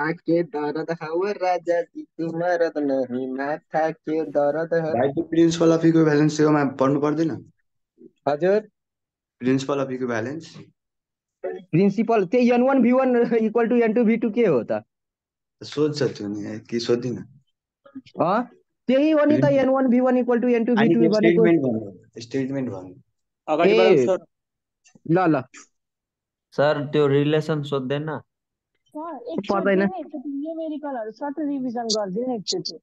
के दर्द है राजा जी तुम्हारा तो नहीं माथा के दर्द है। भाइ त्यो प्रिन्सवाला इक्विभ्यालेन्स सेवामा पढ्नु पर्दैन? हजुर। प्रिन्सवाला इक्विभ्यालेन्स प्रिन्सिपल त्यही n1 v1 equal to n2 v2 के हो त? सोध्छ त्यो नि कि सोधिन? अँ त्यही हो नि त, n1 v1 इक्वल टु अनि n2 v2 त्यो भनेको। स्टेटमेन्ट भन्नु। अगाडि बढाउ ए सर। ल ल सर त्यो रिलेसन सोध्दैन? सर एकचोटि पर्दैन। होइन, एकचोटि न्युमेरिकलहरू सबै रिभिजन गरिदिनु एकचोटि।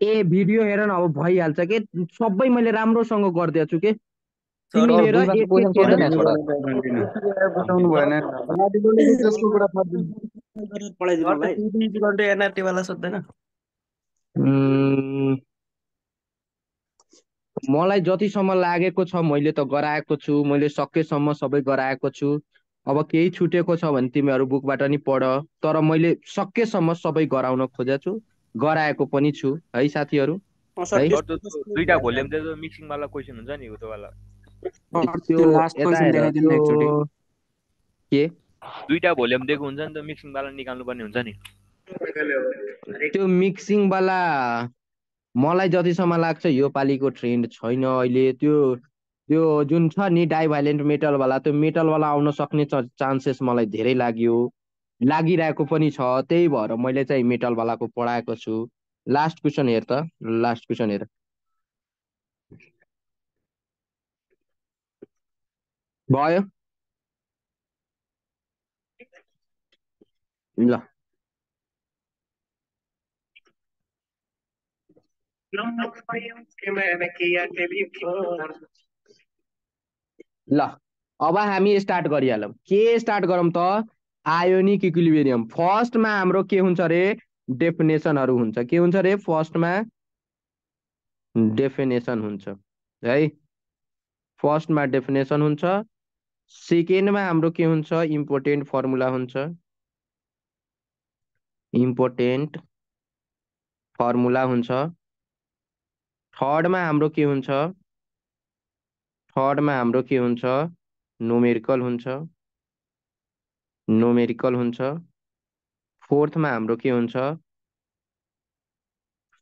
ए भिडियो हेर न, अब भइहाल्छ के, सबै मैले राम्रोसँग गरिदिएको छु के। सर तिमी हेर दुईमा एक एक क्वेसन हेर। सोध्दैन छोडा। बुझाउनु भएन। पढाइदिनु भाइ। एनआरटी वाला सोध्दैन? उम्, मलाई जतिसम्म लागेको छ मैले त गराएको छु, मैले सकेसम्म सबै गराएको छु। अब केही छुटेको छ भने तिमीहरू बुकबाट नि पढ, तर मैले सकेसम्म सबै गराउन खोजेको छु, गराएको पनि छु है साथीहरू। सर है सर टेस्ट त्यो दुईटा भोल्युम चाहिँ मिक्सिङ वाला क्वेसन हुन्छ नि हो त्यो वाला। त्यो त्यो लास्ट यता क्वेसन हेर देखाइदिनु त्यो न एकचोटि। के दुईटा भोल्युम दिएको हुन्छ नि त मिक्सिङ वाला निकाल्नु पर्ने हुन्छ नि। त्यो मिक्सिङ वाला मलाई जतिसम्म लाग्छ यो पालिको ट्रेन्ड छैन अहिले। त्यो त्यो जुन छ नि डाइभाइलेन्ट मेटल वाला, त्यो मेटल वाला आउन सक्ने चान्सेस मलाई धेरै लागिरहेको पनि छ। त्यही भएर मैले चाहिँ मेटल वालाको पढाएको छु। लास्ट क्वेसन हेर त, लास्ट क्वेसन हेर। भयो ल। ल अब हामी स्टार्ट गरिहालौँ। के स्टार्ट गरौँ त? Ionic equilibrium. फर्स्टमा हाम्रो के हुन्छ रे? डेफिनेसनहरू हुन्छ। के हुन्छ रे फर्स्टमा? डेफिनेसन हुन्छ है। फर्स्टमा डेफिनेसन हुन्छ। सेकेन्डमा हाम्रो के हुन्छ? इम्पोर्टेन्ट फर्मुला हुन्छ। इम्पोर्टेन्ट फर्मुला हुन्छ। थर्डमा हाम्रो के हुन्छ? थर्डमा हाम्रो के हुन्छ? न्युमेरिकल हुन्छ। न्युमेरिकल हुन्छ। फोर्थमा हाम्रो के हुन्छ?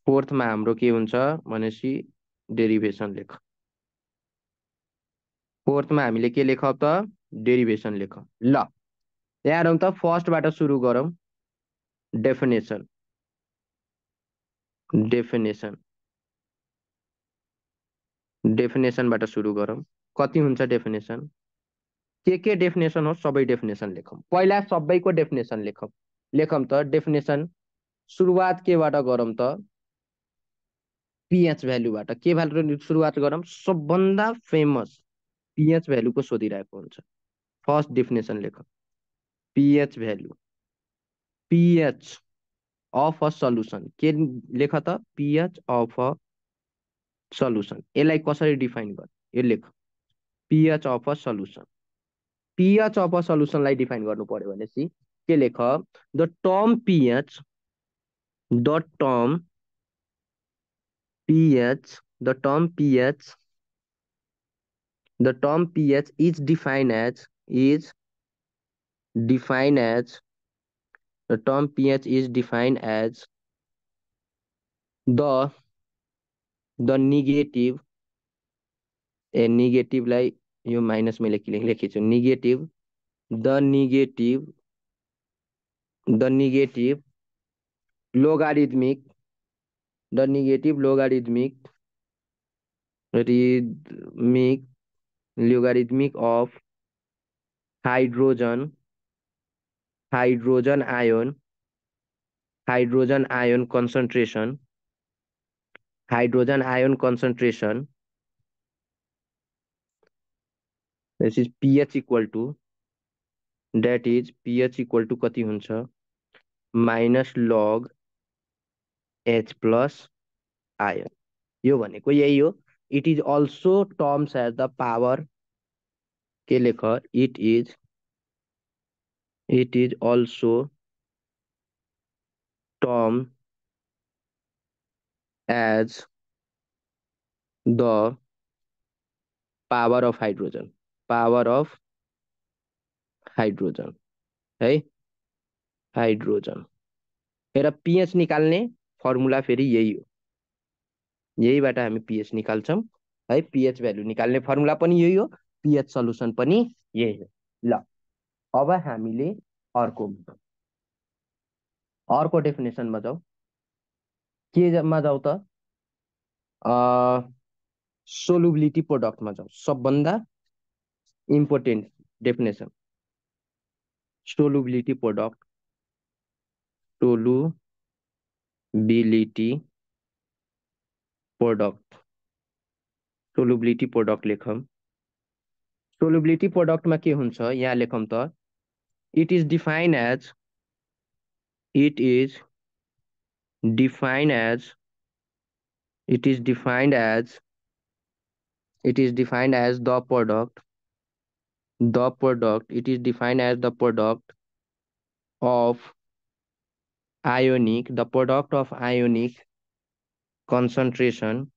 फोर्थमा हाम्रो के हुन्छ भनेपछि डेरिभेसन लेख। फोर्थमा हामीले के लेख त? डेरिभेसन लेख। ल यहाँ रौँ त, फर्स्टबाट सुरु गरौँ। डेफिनेसन। डेफिनेसन डेफिनेसनबाट सुरु गरौँ। कति हुन्छ डेफिनेसन? के डेफिनेसन हो सबै डेफिनेसन लेखौँ। पहिला सबैको डेफिनेसन लेखौँ। लेखौँ त डेफिनेसन। सुरुवात केबाट गरौँ त? पिएच भ्यालुबाट। के भ्यालु सुरुवात गरौँ? सबभन्दा फेमस पिएच भ्यालुको सोधिरहेको हुन्छ। फर्स्ट डेफिनेसन लेख। PH value, pH of a solution. के लेख त? PH of a solution. यसलाई कसरी डिफाइन गर? यो लेख, pH of a solution. PH of a सल्युसनलाई डिफाइन गर्नु पर्यो भनेपछि के लेख? The term pH, the term pH, the term pH, the term pH is defined as the term pH is defined as the negative, a negative लाई यो minus में लेखेको छु। negative, the negative, the negative logarithmic, the negative logarithmic rhythmic logarithmic of hydrogen hydrogen ion hydrogen ion concentration, hydrogen ion concentration. This is pH equal to, that is pH equal to कति हुन्छ? Minus log H plus ion. यो भनेको यही हो। It is also terms as the power. के लेख? It is also term as the power of hydrogen. Power of hydrogen है, hydrogen. हेर पिएच निकाल्ने फर्मुला फेरि यही हो, यहीबाट हामी पिएच निकाल्छौँ है। पिएच भ्यालु निकाल्ने फर्मुला पनि यही हो, पिएच सल्युसन पनि यही हो। ल अब हामीले अर्को डेफिनेसनमा जाउँ। केमा जाउँ त? सोलुबिलिटी प्रोडक्टमा जाउँ, सबभन्दा important definition. Solubility product, solubility product लेखौँ। सोलुबिलिटी प्रोडक्टमा के हुन्छ यहाँ लेखौँ त? It is defined as the product of ionic concentration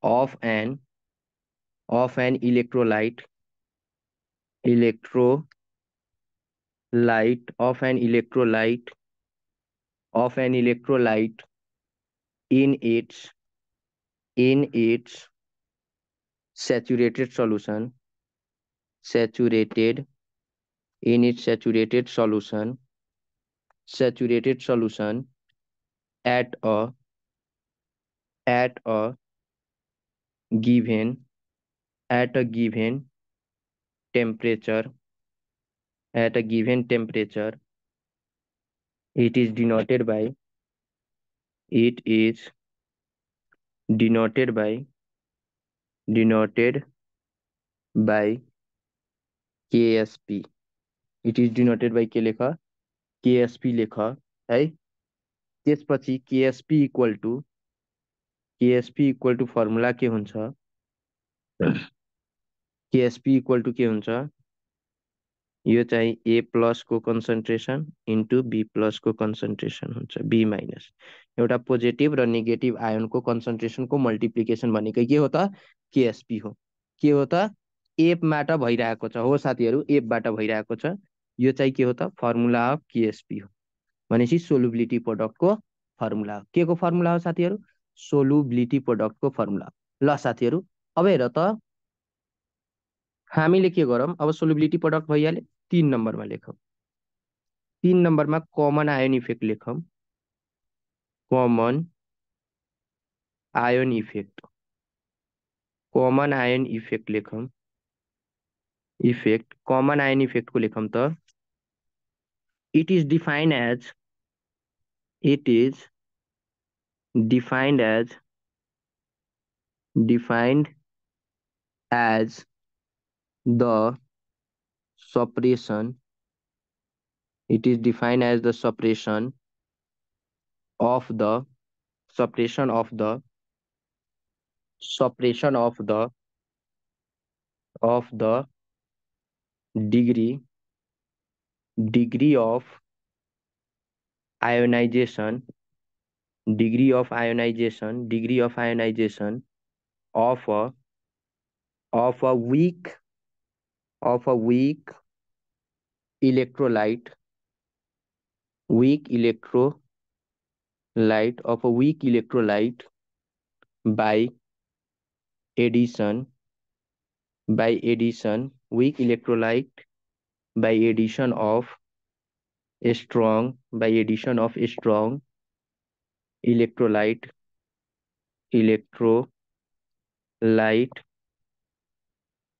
of an electrolyte in its saturated solution at a given temperature, it is denoted by KSP. It is denoted by के लेख? KSP लेख है। त्यसपछि KSP इक्वल टु फर्मुला के हुन्छ? KSP equal to के हुन्छ? यो चाहिँ A प्लस को कन्सन्ट्रेसन इन्टु B प्लस को कन्सन्ट्रेसन हुन्छ, B माइनस। एउटा पोजिटिभ र नेगेटिभ आयोनको कन्सन्ट्रेसनको मल्टिप्लिकेसन भनेकै के हो त? KSP हो। के हो त? एफबाट भइरहेको छ हो साथीहरू, एफबाट भइरहेको छ। यो चाहिँ के हो त? फर्मुला अफ KSP हो। भनेपछि सोलुबिलिटी प्रोडक्टको फर्मुला हो। के को फर्मुला हो साथीहरू? सोलुबिलिटी प्रोडक्टको फर्मुला। ल साथीहरू अब हेर त, हामीले के गरौँ? अब सोलुबिलिटी प्रोडक्ट भइहाल्यो, 3 नम्बरमा लेखौँ। 3 नम्बरमा कमन आयोन इफेक्ट लेखौँ। कमन आयोन इफेक्ट लेखौँ। कमन आयोन इफेक्ट को लेखौँ त? It is defined as the suppression of the degree of ionization of a weak electrolyte by addition of strong electrolyte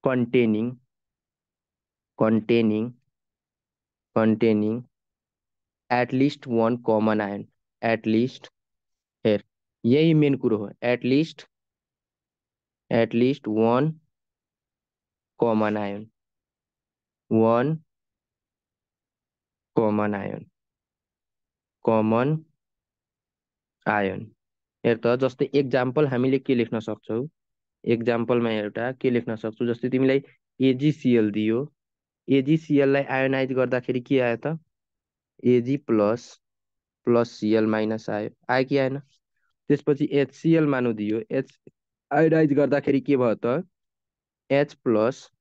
containing at least one common ion. Here यही main कुरो हो, at least one common ion. हेर त, जस्तै example हामीले के लेख्न सक्छौ? एक्जाम्पलमा एउटा के लेख्न सक्छौ? जस्तै तिमीलाई AgCl दियो, AgCl लाई आयोनाइज गर्दाखेरि के आयो त? Ag प्लस Cl माइनस आयो कि आएन? त्यसपछि HCl मानु दियो, आयोनाइज गर्दाखेरि के भयो त? H plus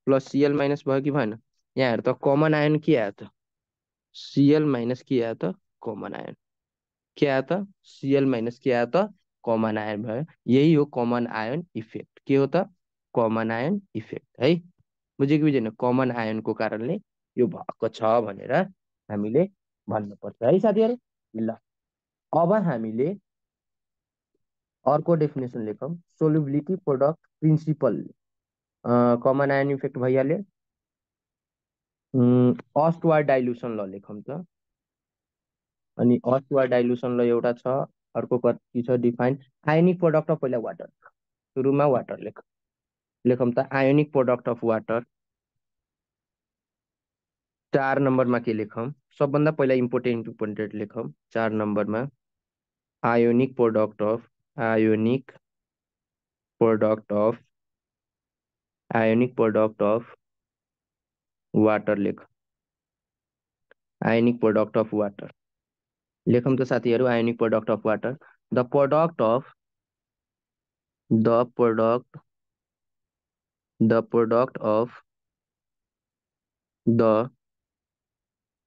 plus Cl minus भयो कि भएन? यहाँ हेर त कमन आयन के आयो त? Cl माइनस के आयो त? कमन आयन के आयो त? Cl माइनस के आयो त? कमन आयन भयो। यही हो कमन आयन इफेक्ट। के हो त? कमन आयन इफेक्ट है। बुझ्यो कि बुझेन? कमन आयनको कारणले यो भएको छ भनेर हामीले भन्नुपर्छ है साथीहरू। ल अब हामीले अर्को डेफिनेसन लेखौँ। Solubility product principle common ion effect भइहाल्यो। अस्टवार डाइल्युसन ल लेखौँ त। अनि अस्टवार डाइल्युसन ल एउटा छ, अर्को कति छ डिफाइन आयोनिक प्रोडक्ट अफ पहिला वाटर। सुरुमा वाटर लेखौँ त आयोनिक प्रोडक्ट अफ वाटर। 4 नम्बरमा के लेखौँ? सबभन्दा पहिला इम्पोर्टेन्ट लेखौँ 4 नम्बरमा आयोनिक प्रोडक्ट अफ वाटर लेख। आयोनिक प्रोडक्ट अफ वाटर लेखौँ त साथीहरू। Ionic product of water the product of the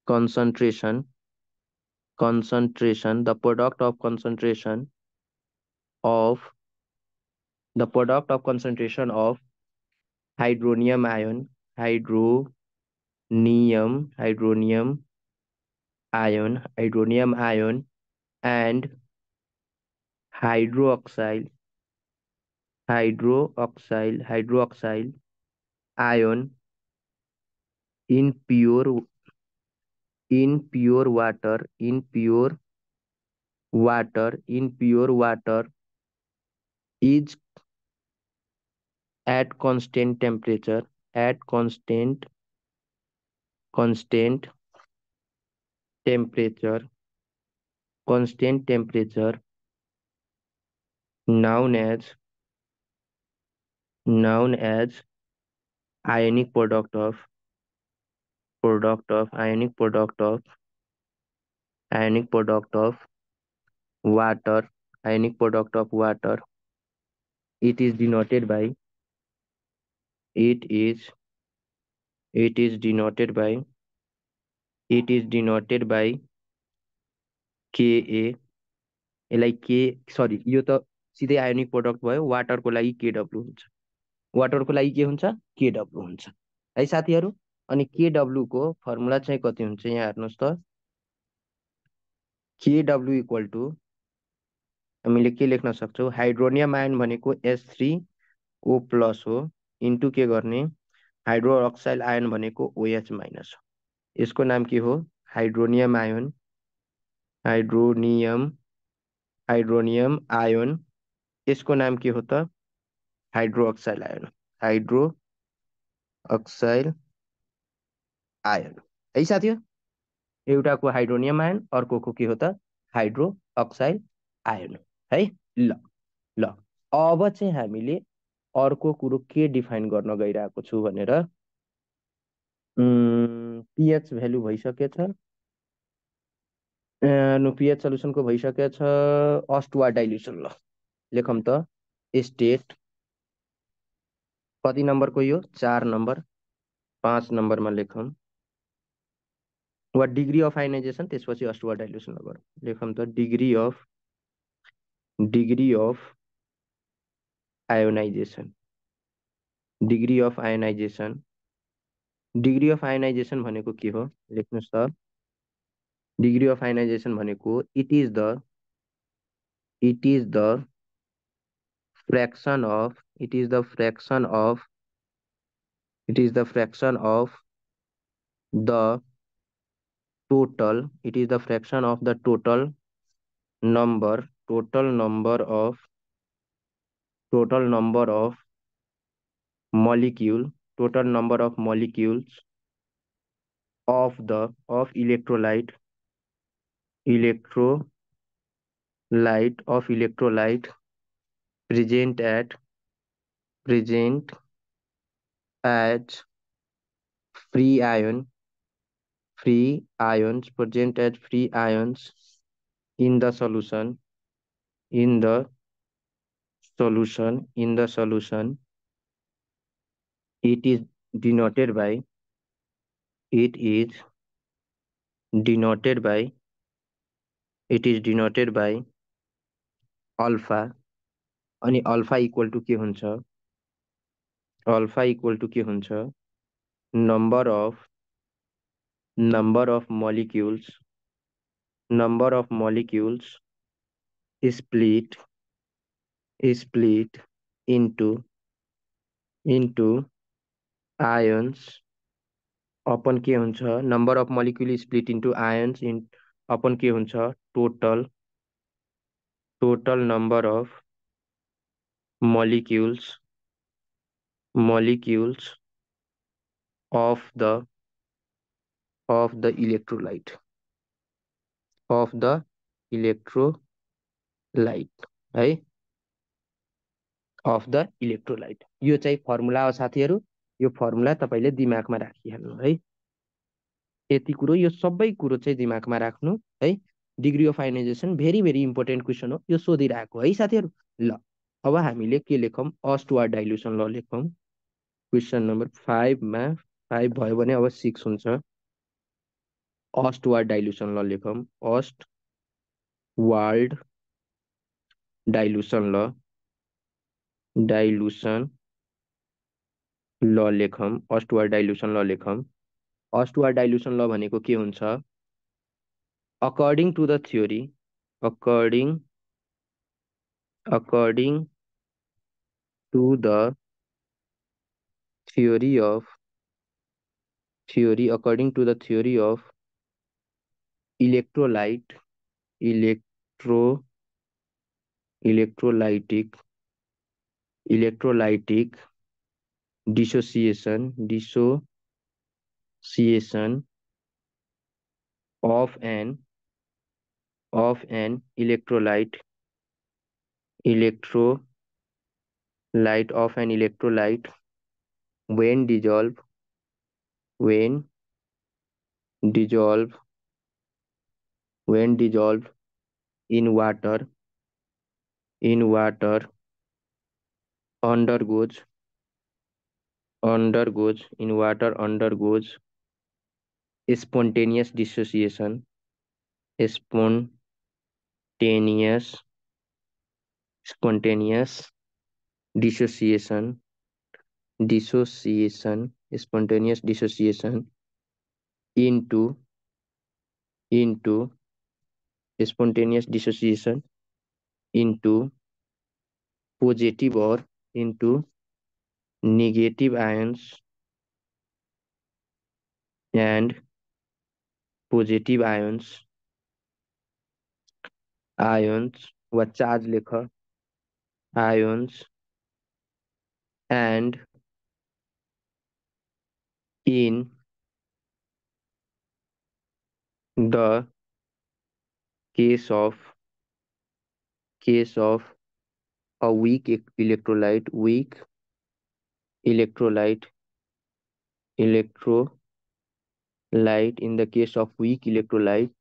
concentration the product of concentration of hydronium ion and hydroxyl ion in pure water is at constant temperature known as ionic product of water. It is denoted by Ka। यसलाई के sorry यो त सिधै ionic product भयो। वाटरको लागि Kw हुन्छ। वाटरको लागि के हुन्छ? Kw हुन्छ है साथीहरू। अनि Kw को फर्मुला चाहिँ कति हुन्छ यहाँ हेर्नुहोस् त। Kw इक्वल टु हामीले के लेख्न सक्छौँ? हाइड्रोनियम आयन भनेको H3O प्लस हो इन्टु के गर्ने हाइड्रोक्साइल आयन भनेको OH माइनस हो। यसको नाम के हो? Hydronium ion. यसको नाम के हो त? हाइड्रोक्साइल आयन है साथीहरू। एउटाको हाइड्रोनियम आयन, अर्कोको के हो त? हाइड्रोक्साइल आयन है। ल अब चाहिँ हामीले अर्को कुरो के डिफाइन गर्न गइरहेको छु भनेर पीएच भ्यालु भइसकेछ। पीएच सल्युसनको भइसकेछ। अस्टवार डाइल्युसन ल लेखौँ त। स्टेट कति नम्बरको यो? 4 नम्बर। 5 नम्बरमा लेखौँ वा डिग्री अफ आयोनाइजेसन, त्यसपछि अस्टवार डाइल्युसन गरौँ। लेखौँ त degree of ionisation. Degree of ionisation भनेको के हो? लेख्नुहोस् त। डिग्री अफ आयोनाइजेसन भनेको it is the fraction of the total number of molecules of electrolyte present as free ions in the solution it is denoted by it is denoted by alpha अनि alpha equal to के हुन्छ number of molecules split into ions upon के हुन्छ number of molecule split into ions upon के हुन्छ total number of molecules of the electrolyte है of the electrolyte यो चाहिँ फर्मुला हो साथीहरू यो फर्मुला तपाईले दिमागमा राखिहाल्नु है यति कुरो यो सबै कुरो चाहिँ दिमागमा राख्नु है degree of ionisation very very important question हो यो सोधिरहेको है साथीहरू ल अब हामीले के लेखौँ अस्टुवार्ड डाइल्युसन ल लेखौँ क्वेसन नम्बर 5 मा 5 भयो भने अब 6 हुन्छ अस्टुवार्ड डाइल्युसन ल लेखौँ अस्टवार्ड डाइल्युसन ल लेखौँ अस्टुवार्ड डाइल्युसन ल लेखौँ अस्टुवार्ड डाइल्युसन ल भनेको के हुन्छ according to the theory according to the theory of electrolytic dissociation of an electrolyte when dissolved in water undergoes spontaneous dissociation spontaneous dissociation into positive or into negative ions and positive ions वा charge लेख ions and in the case of a weak electrolyte in the case of weak electrolyte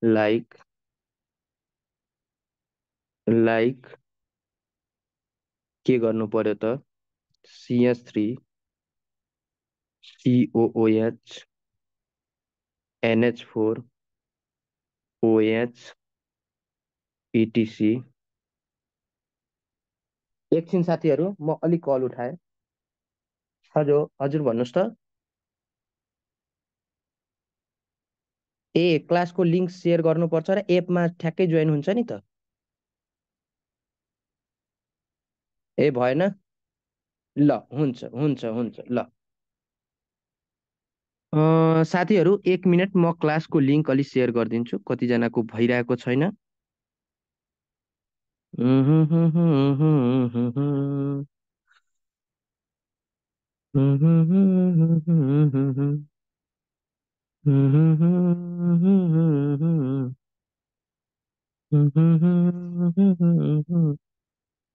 like के गर्नु पर्यो त CH3 COOH NH4 OH etc एकछिन साथीहरू म अलिक कल उठाए हजुर भन्नुस् त क्लासको लिंक शेयर गर्नुपर्छ र एपमा ठ्याक्कै जोइन हुन्छ नि त भएन ल हुन्छ ल साथीहरू 1 मिनट म क्लासको लिंक अलि शेयर गरिदिन्छु कतिजनाको भइरहेको छैन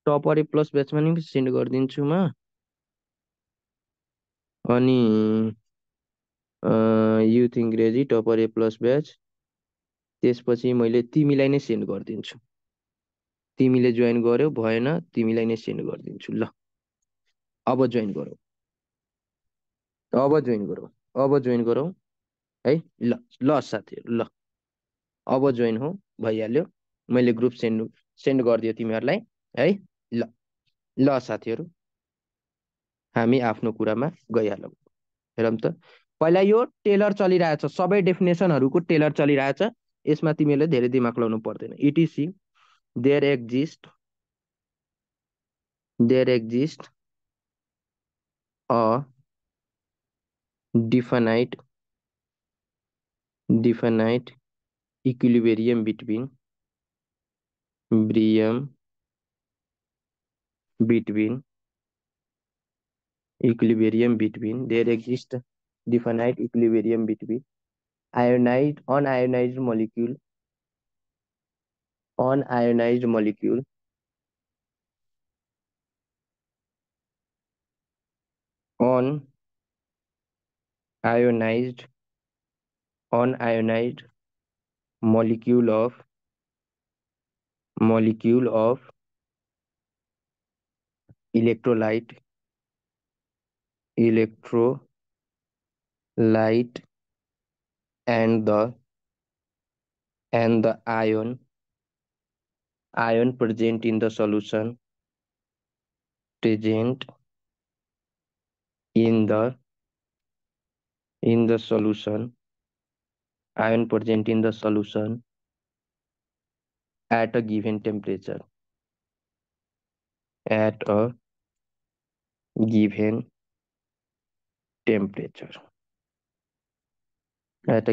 टपर प्लस ब्याचमा नि सेन्ड गरिदिन्छु म अनि युथ इङ्ग्रेजी टपर ए प्लस ब्याच त्यसपछि मैले तिमीलाई नै सेन्ड गरिदिन्छु तिमीले जोइन गर्यौ भएन तिमीलाई नै सेन्ड गरिदिन्छु ल अब जोइन गरौ अब जोइन गरौँ है ल ल साथीहरू ल अब जोइन हो भइहाल्यो मैले ग्रुप सेन्ड गरिदियो तिमीहरूलाई है ल ल साथीहरू हामी आफ्नो कुरामा गइहालौँ हेरौँ त पहिला यो टेलर चलिरहेछ सबै डेफिनेसनहरूको टेलर चलिरहेछ यसमा तिमीहरूले धेरै दिमाग लगाउनु पर्दैन it is there exist a definite equilibrium between there exists definite equilibrium between unionized molecule unionized molecule of electrolyte and the ion present in the solution ion present in the solution at a given temperature at a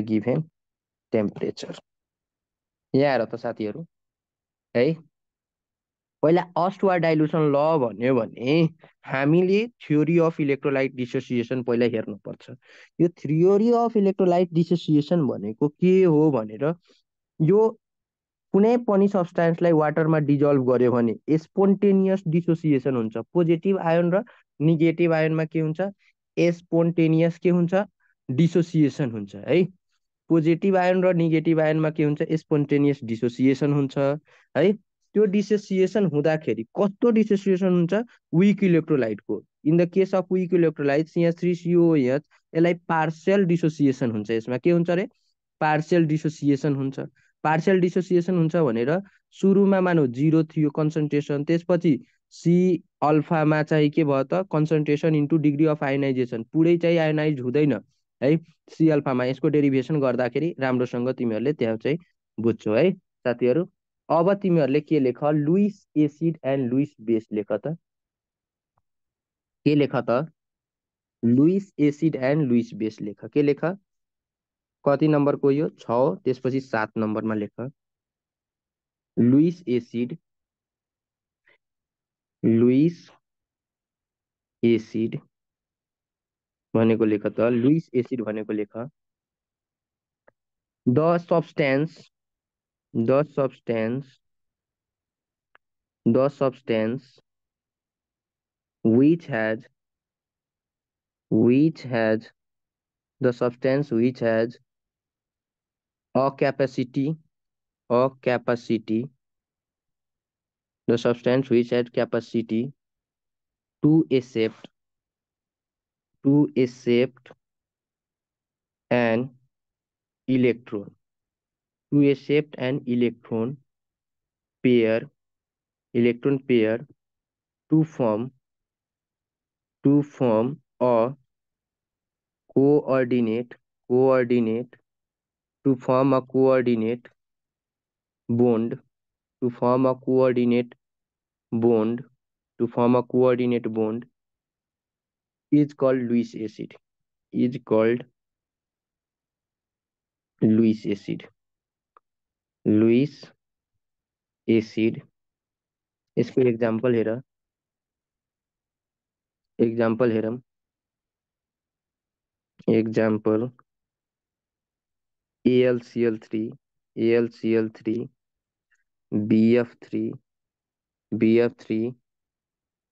given temperature यहाँ हेर त साथीहरू है पहिला अस्टवा dilution ल भन्यो भने हामीले थ्योरी अफ इलेक्ट्रोलाइट डिसोसिएसन पहिला हेर्नुपर्छ यो थ्योरी अफ इलेक्ट्रोलाइट डिसोसिएसन भनेको के हो भनेर यो कुनै पनि सब्स्टान्सलाई वाटरमा डिजल्भ गर्यो भने स्पोन्टेनियस डिसोसिएसन हुन्छ पोजिटिभ आयोन र नेगेटिभ आयोनमा के हुन्छ स्पोन्टेनियस के हुन्छ डिसोसिएसन हुन्छ है पोजिटिभ आयोन र नेगेटिभ आयोनमा के हुन्छ स्पोन्टेनियस डिसोसिएसन हुन्छ है त्यो डिसोसिएसन हुँदाखेरि कस्तो डिसोसिएसन हुन्छ विक इलेक्ट्रोलाइटको in the case of weak electrolyte CH3COOH यसलाई पार्शियल डिसोसिएसन हुन्छ यसमा के हुन्छ अरे पार्शियल डिसोसिएसन हुन्छ भनेर सुरुमा मानौ 0 थियो कन्सन्ट्रेसन त्यसपछि सी अल्फामा चाहिँ के भयो त concentration into degree of ionisation पुरै चाहिँ आयोनाइज हुँदैन है सी अल्फामा यसको डेरिभेसन गर्दाखेरि राम्रोसँग तिमीहरूले त्यहाँ चाहिँ बुझ्छौ है साथीहरू अब तिमीहरूले के लेख Lewis acid and Lewis base लेख त के लेख त Lewis acid and Lewis base लेख के लेख कति नम्बरको यो 6 त्यसपछि 7 नम्बरमा लेख लुइस एसिड भनेको लेख त लुइस एसिड भनेको लेख the substance which has a capacity the substance which has capacity to accept an electron pair to form a coordinate bond is called Lewis acid यसको एक्जाम्पल हेर example AlCl3 BF3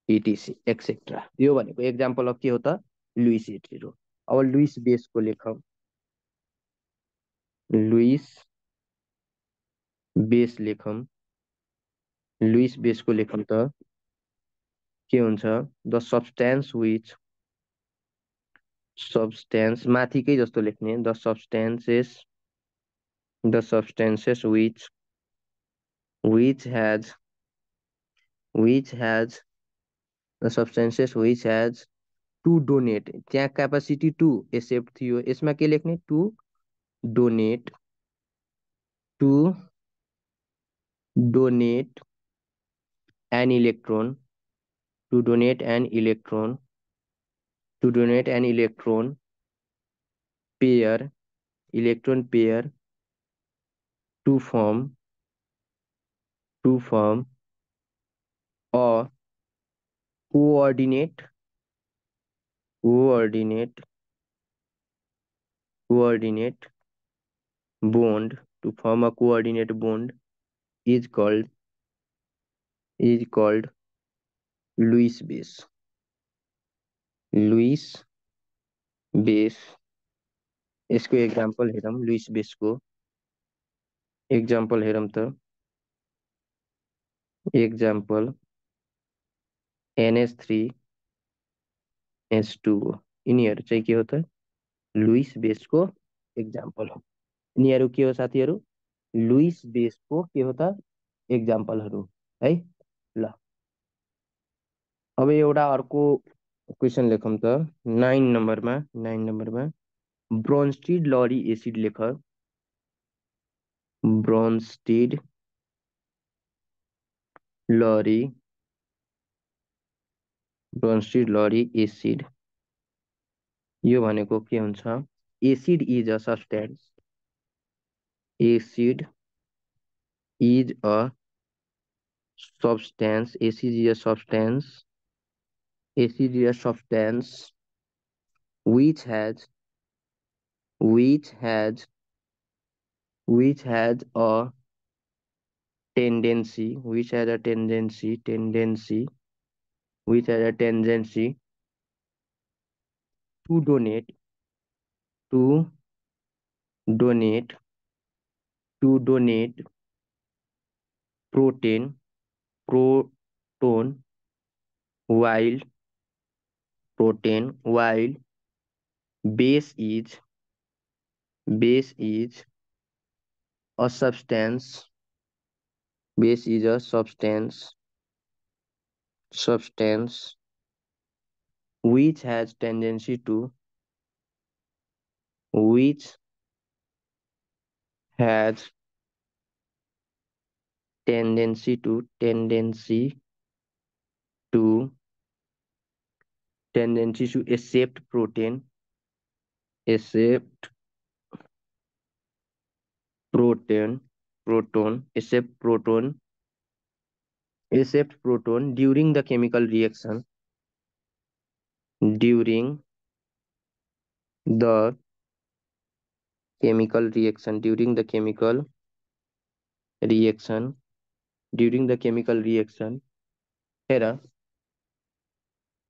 etc etcetera यो भनेको example of के हो त Lewis acid हो अब Louis बेसको लेख लुइस बेसको लेखम त के हुन्छ द सब्स्टेन्स substance माथिकै जस्तो लेख्ने the substances which has the substances which has to donate त्यहाँ capacity to accept थियो यसमा के लेख्ने to donate to donate an electron to donate an electron pair electron pair to form a coordinate bond to form a coordinate bond is called Lewis base. Lewis base यसको example हेरौँ Louis बेसको example हेरौँ त example NH3H2 यिनीहरू चाहिँ के हो त Louis बेसको example हो यिनीहरू के हो साथीहरू लुइस बेसको के हो त एक्जाम्पलहरू है ल अब एउटा अर्को क्वेशन लेखौँ त 9 नम्बरमा ब्रोन्स्टिड लरी एसिड लेख ब्रोन्स्टिड लरी एसिड यो भनेको के हुन्छ acid is a substance acid is a substance which has a tendency to donate proton while base is a substance which has tendency to accept proton during the chemical reaction हेर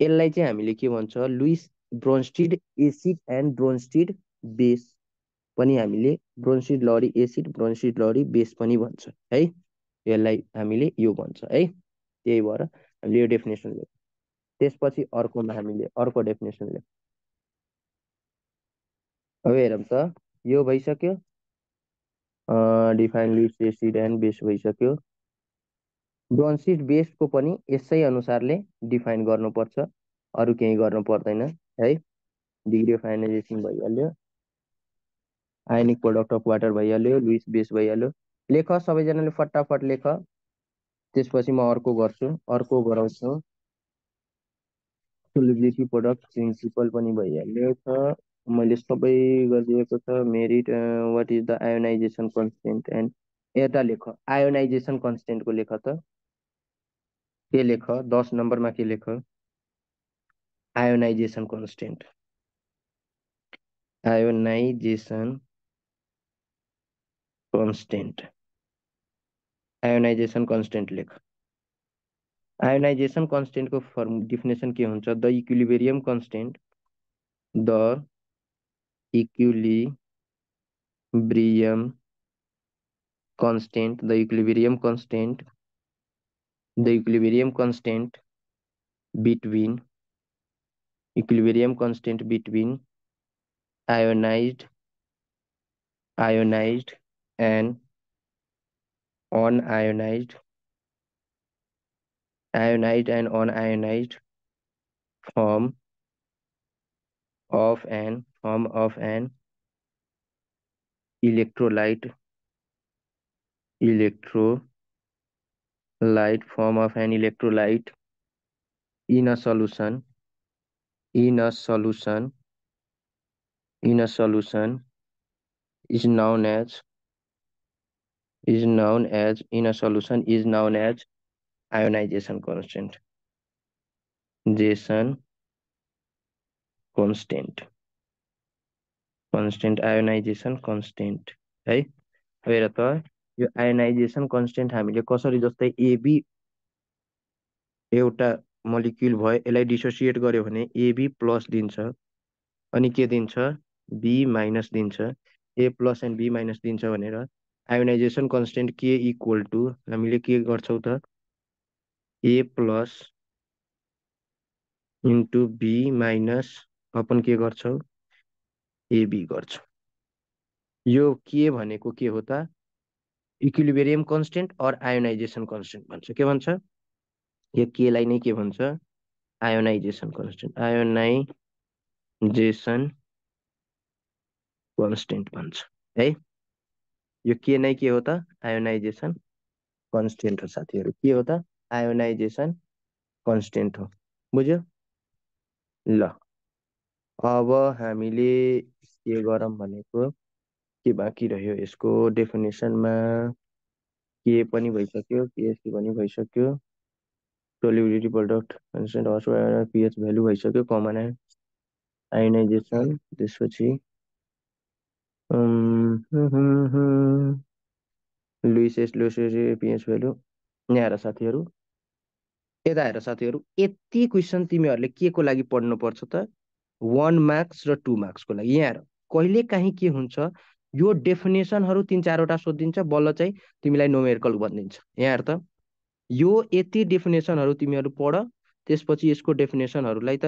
यसलाई चाहिँ हामीले के भन्छ लुइस ब्रोन्स्टिड एसिड एन्ड ब्रोन्स्टिड बेस पनि हामीले ब्रोन्स्टिड लरी acid ब्रोन्स्टिड लरी बेस पनि भन्छ है यसलाई हामीले यो भन्छ है त्यही भएर हामीले यो डेफिनेसन लेख्छौँ त्यसपछि अर्कोमा हामीले अर्को डेफिनेसन लेख्छौँ अब हेरौँ त यो भइसक्यो define Lewis acid and base भइसक्यो ब्रोन्स्टिड बेसको पनि यसै अनुसारले डिफाइन गर्नुपर्छ अरु केही गर्नु पर्दैन है डिग्री अफ आयनाइजेसन भइहाल्यो आयनिक प्रोडक्ट अफ वाटर भइहाल्यो लुइस बेस भइहाल्यो लेख सबैजनाले फटाफट लेख त्यसपछि म अर्को गर्छु अर्को गराउँछु सोल्युबिलिटी प्रोडक्ट प्रिन्सिपल पनि भइहाल्यो छ मैले सबै गरिदिएको छ merit what is the ionisation constant and यता लेख आयोनाइजेसन कन्स्टेन्टको लेख त के लेख 10 नम्बरमा के लेख आयोनाइजेसन कन्स्टेन्ट आयोनाइजेसन कन्स्टेन्ट लेख आयोनाइजेसन कन्स्टेन्ट को फर्म डिफिनेसन के हुन्छ the equilibrium constant between ionized ionized and unionized unionized form of an electrolyte electrolyte form of an electrolyte in a solution in a solution in a solution is known as in a solution is known as ionization constant. Ionization constant ionization constant है। हेर त यो ionisation constant हामीले कसरी, जस्तै AB एउटा molecule भयो, यसलाई डिसोसिएट गर्यो भने एबी प्लस दिन्छ, अनि के दिन्छ, बी माइनस दिन्छ, A plus and B minus दिन्छ भनेर ionization constant K equal to हामीले के गर्छौँ त, A plus into B minus upon के गर्छौँ, एबी गर्छौँ। यो के भनेको के हो त, इक्विलिब्रियम कन्स्टेन्ट और आयोनाइजेसन कन्स्टेन्ट भन्छ। के भन्छ, यो के लाई नै के भन्छ, आयोनाइजेसन कन्स्टेन्ट भन्छ है। यो के नै के हो त, आयोनाइजेसन कन्स्टेन्ट हो साथीहरू। के हो त, आयोनाइजेसन कन्स्टेन्ट हो। बुझ्यो? ल अब हामीले के गरौँ भनेको, के बाँकी रह्यो, यसको डेफिनेसनमा के पनि भइसक्यो, केएससी पनि भइसक्यो, solubility product constant pH value भइसक्यो, कमन आयोनाइजेसन, त्यसपछि लुइस पीएच भ्यालु। यहाँ हेर साथीहरू, यता हेर साथीहरू, यति क्वेसन तिमीहरूले के को लागि पढ्नु पर्छ त, 1 मार्क्स र 2 मार्क्सको लागि। यहाँ हेर, कहिले काहीँ के हुन्छ, यो डेफिनेसनहरू 3-4 वटा सोधिदिन्छ, बल्ल चाहिँ तिमीलाई न्युमेरिकल भनिदिन्छ। यहाँ हेर त, यो यति डेफिनेसनहरू तिमीहरू पढ, त्यसपछि यसको डेफिनेसनहरूलाई त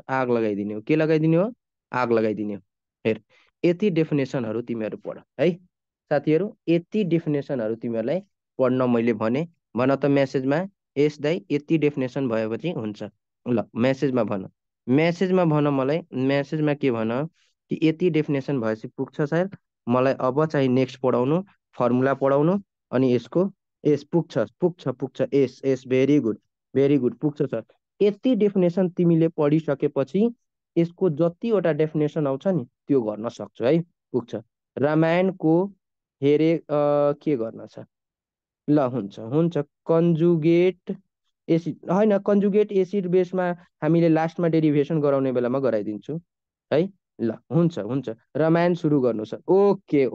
आग लगाइदिने हो। के लगाइदिने हो, आग लगाइदिने हो। हेर, यति डेफिनेसनहरू तिमीहरू पढ है साथीहरू, यति डेफिनेसनहरू तिमीहरूलाई पढ्न मैले भने। भन त मेसेजमा, यस दाइ यति डेफिनेसन भएपछि हुन्छ। ल मेसेजमा भन, मेसेजमा भन, मलाई मेसेजमा के भन कि यति डेफिनेसन भएपछि पुग्छ सर, मलाई अब चाहिँ नेक्स्ट पढाउनु, फर्मुला पढाउनु, अनि यसको एस पुग्छ पुग्छ पुग्छ, एस एस भेरी गुड पुग्छ सर। यति डेफिनेसन तिमीले पढिसकेपछि यसको जतिवटा डेफिनेसन आउँछ नि त्यो गर्न सक्छौ है, पुग्छ। रामायणको हेरे के गर्न छ, ल हुन्छ कन्जुगेट एसिड होइन, कन्जुगेट एसिड बेसमा हामीले लास्टमा डेरिभेसन गराउने बेलामा गराइदिन्छु है। ल हुन्छ रामायण सुरु गर्नु छ। ओके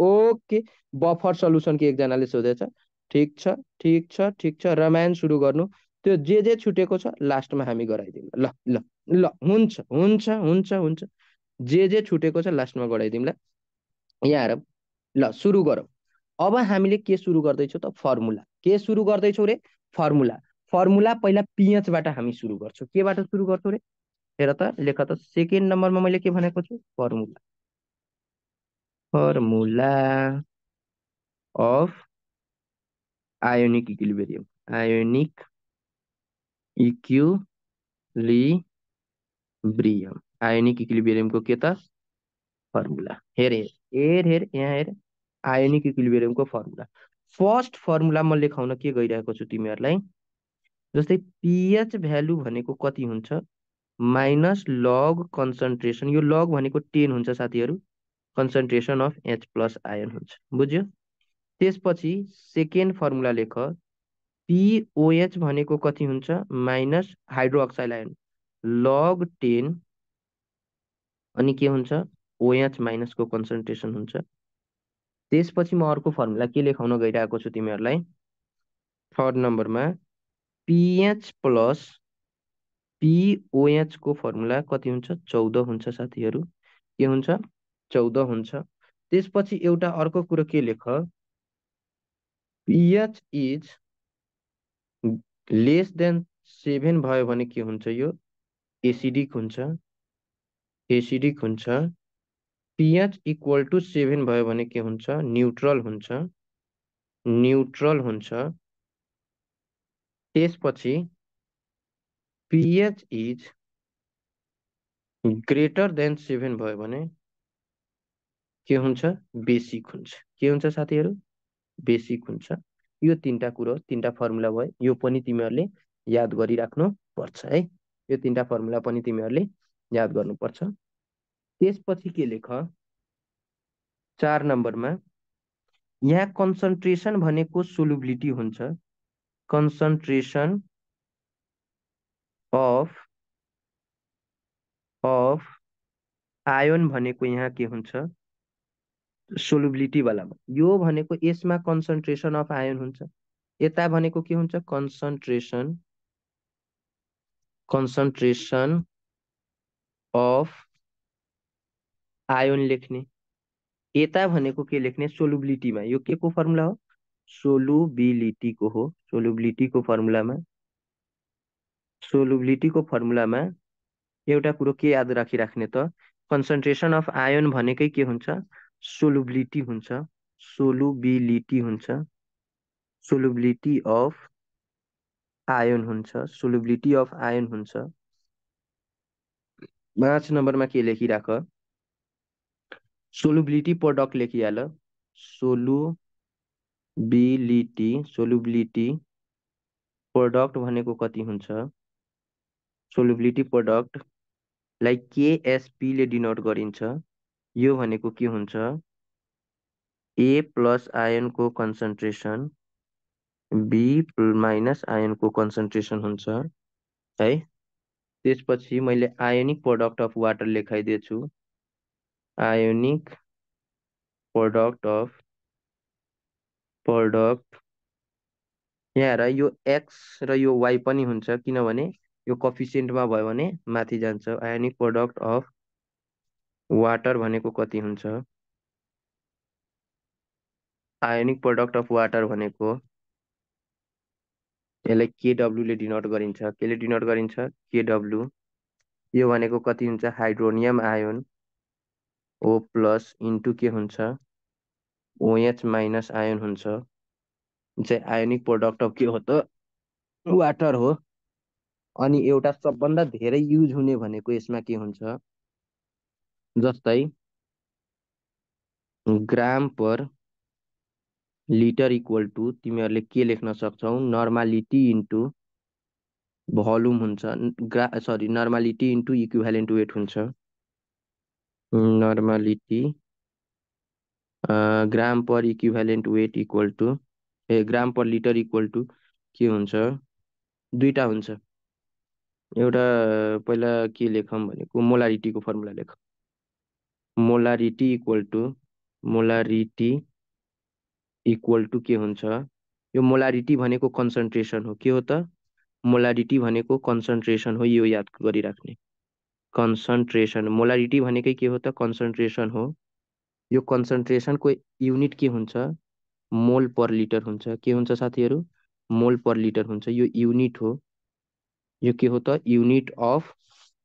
बफर सल्युसनको एकजनाले सोधेछ, ठिक छ रामायण सुरु गर्नु। त्यो जे छुटेको छ लास्टमा हामी गराइदिउँ। ल ल ल हुन्छ जे छुटेको छ लास्टमा गराइदिउँ। ल यहाँ हेर, ल सुरु गरौँ। अब हामीले के सुरु गर्दैछौँ त, फर्मुला। के सुरु गर्दैछौँ रे, फर्मुला पहिला पिएचबाट हामी सुरु गर्छौँ। केबाट सुरु गर्छौँ रे, हेर त, लेख त, सेकेन्ड नम्बरमा मैले के भनेको छु, formula of ionic equilibrium, ionic इक्विलिब्रियमको के त, फर्मुला। हेर यहाँ हेर, आयोनिक इक्विलिब्रियमको फर्मुला। फर्स्ट फर्मुला म लेखाउन के गइरहेको छु तिमीहरूलाई, जस्तै पीएच भ्यालु भनेको कति हुन्छ, माइनस लग कन्सन्ट्रेसन, यो लग भनेको 10 हुन्छ साथीहरू, concentration of H plus ion हुन्छ। बुझ्यो? त्यसपछि सेकेन्ड फर्मुला लेख, पिओएच भनेको कति हुन्छ, माइनस हाइड्रोक्साइड आयन लग 10, अनि के हुन्छ, ओएच माइनसको कन्सन्ट्रेसन हुन्छ। त्यसपछि म अर्को फर्मुला के लेखाउन गइरहेको छु तिमीहरूलाई, थर्ड नम्बरमा पिएच प्लस पिओएच को फर्मुला कति हुन्छ, 14 हुन्छ साथीहरू। के हुन्छ, 14 हुन्छ। त्यसपछि एउटा अर्को कुरो के लेख, पिएच इज लेस देन 7 भयो भने के हुन्छ, यो एसिडिक हुन्छ। pH इक्वल टु 7 भयो भने के हुन्छ? न्युट्रल हुन्छ। न्युट्रल हुन्छ। त्यसपछि pH इज ग्रेटर देन 7 भयो भने के हुन्छ? बेसिक हुन्छ। के हुन्छ साथीहरू? बेसिक हुन्छ। यो तीनटा कुरो, तीनटा फर्मुला भयो। यो पनि तिमीहरूले याद गरिराख्नु पर्छ है। यो तीनटा फर्मुला पनि तिमीहरूले याद गर्नुपर्छ। त्यसपछि के लेख? 4 नम्बरमा यहाँ कन्सन्ट्रेसन भनेको सोलुबिलिटी हुन्छ। कन्सन्ट्रेसन अफ आयोन भनेको यहाँ के हुन्छ? सोलुबिलिटी वालामा। यो भनेको यसमा कन्सन्ट्रेसन अफ आयोन हुन्छ। यता भनेको के हुन्छ? कन्सन्ट्रेसन अफ आयोन लेख्ने। यता भनेको के लेख्ने? सोलुबिलिटीमा। यो के को फर्मुला हो? सोलुबिलिटीको हो। सोलुबिलिटीको फर्मुलामा एउटा कुरो के याद राखिराख्ने त? कन्सन्ट्रेसन अफ आयोन भनेकै के हुन्छ? सोलुबिलिटी हुन्छ। सोलुबिलिटी हुन्छ। सोलुबिलिटी अफ आयोन हुन्छ। सोलुबिलिटी अफ आयोन हुन्छ। 5 नम्बरमा के लेखिराख? सोलुबिलिटी प्रोडक्ट लेखिहाल। सोलुबिलिटी प्रोडक्ट भनेको कति हुन्छ? सोलुबिलिटी प्रोडक्ट लाइक केएसपी ले डिनोट गरिन्छ। यो भनेको के हुन्छ? ए प्लस आयनको कन्सन्ट्रेसन बी माइनस आयनको कन्सन्ट्रेसन हुन्छ है। त्यसपछि मैले आयोनिक प्रोडक्ट अफ वाटर लेखाइदिएछु। आयोनिक प्रोडक्ट यहाँ हेर, यो एक्स र यो वाई पनि हुन्छ, किनभने यो कोफिसिएन्टमा भयो भने माथि जान्छ। आयोनिक प्रोडक्ट अफ वाटर भनेको कति हुन्छ? आयोनिक प्रोडक्ट अफ वाटर भनेको यसलाई केडब्ल्यू ले डिनोट गरिन्छ। केले डिनोट गरिन्छ? केडब्ल्यू। यो भनेको कति हुन्छ? Hydronium ion O plus into के हुन्छ? ओएच माइनस आयोन हुन्छ। चाहिँ आयोनिक प्रोडक्ट अफ के हो त? वाटर हो। अनि एउटा सबभन्दा धेरै युज हुने भनेको यसमा के हुन्छ? जस्तै gram per litre equal to तिमीहरूले के लेख्न सक्छौ? नर्मालिटी इन्टु भोल्युम हुन्छ। नर्मालिटी इन्टु इक्विभ्यालेन्ट वेट हुन्छ। Normality gram per equivalent weight equal to gram per litre equal to के हुन्छ? दुईटा हुन्छ। एउटा पहिला के लेखौँ भनेको मोलारिटीको फर्मुला लेख। मोलारिटी इक्वल टु के हुन्छ? यो मोलारिटी भनेको कन्सन्ट्रेसन हो। के हो त? मोलारिटी भनेको कन्सन्ट्रेसन हो। यो याद गरिराख्ने। कन्सन्ट्रेसन, मोलारिटी भनेकै के हो त? कन्सन्ट्रेसन हो। यो कन्सन्ट्रेसनको युनिट के हुन्छ? मोल पर लिटर हुन्छ। के हुन्छ साथीहरू? मोल पर लिटर हुन्छ। यो युनिट हो। यो के हो त? Unit of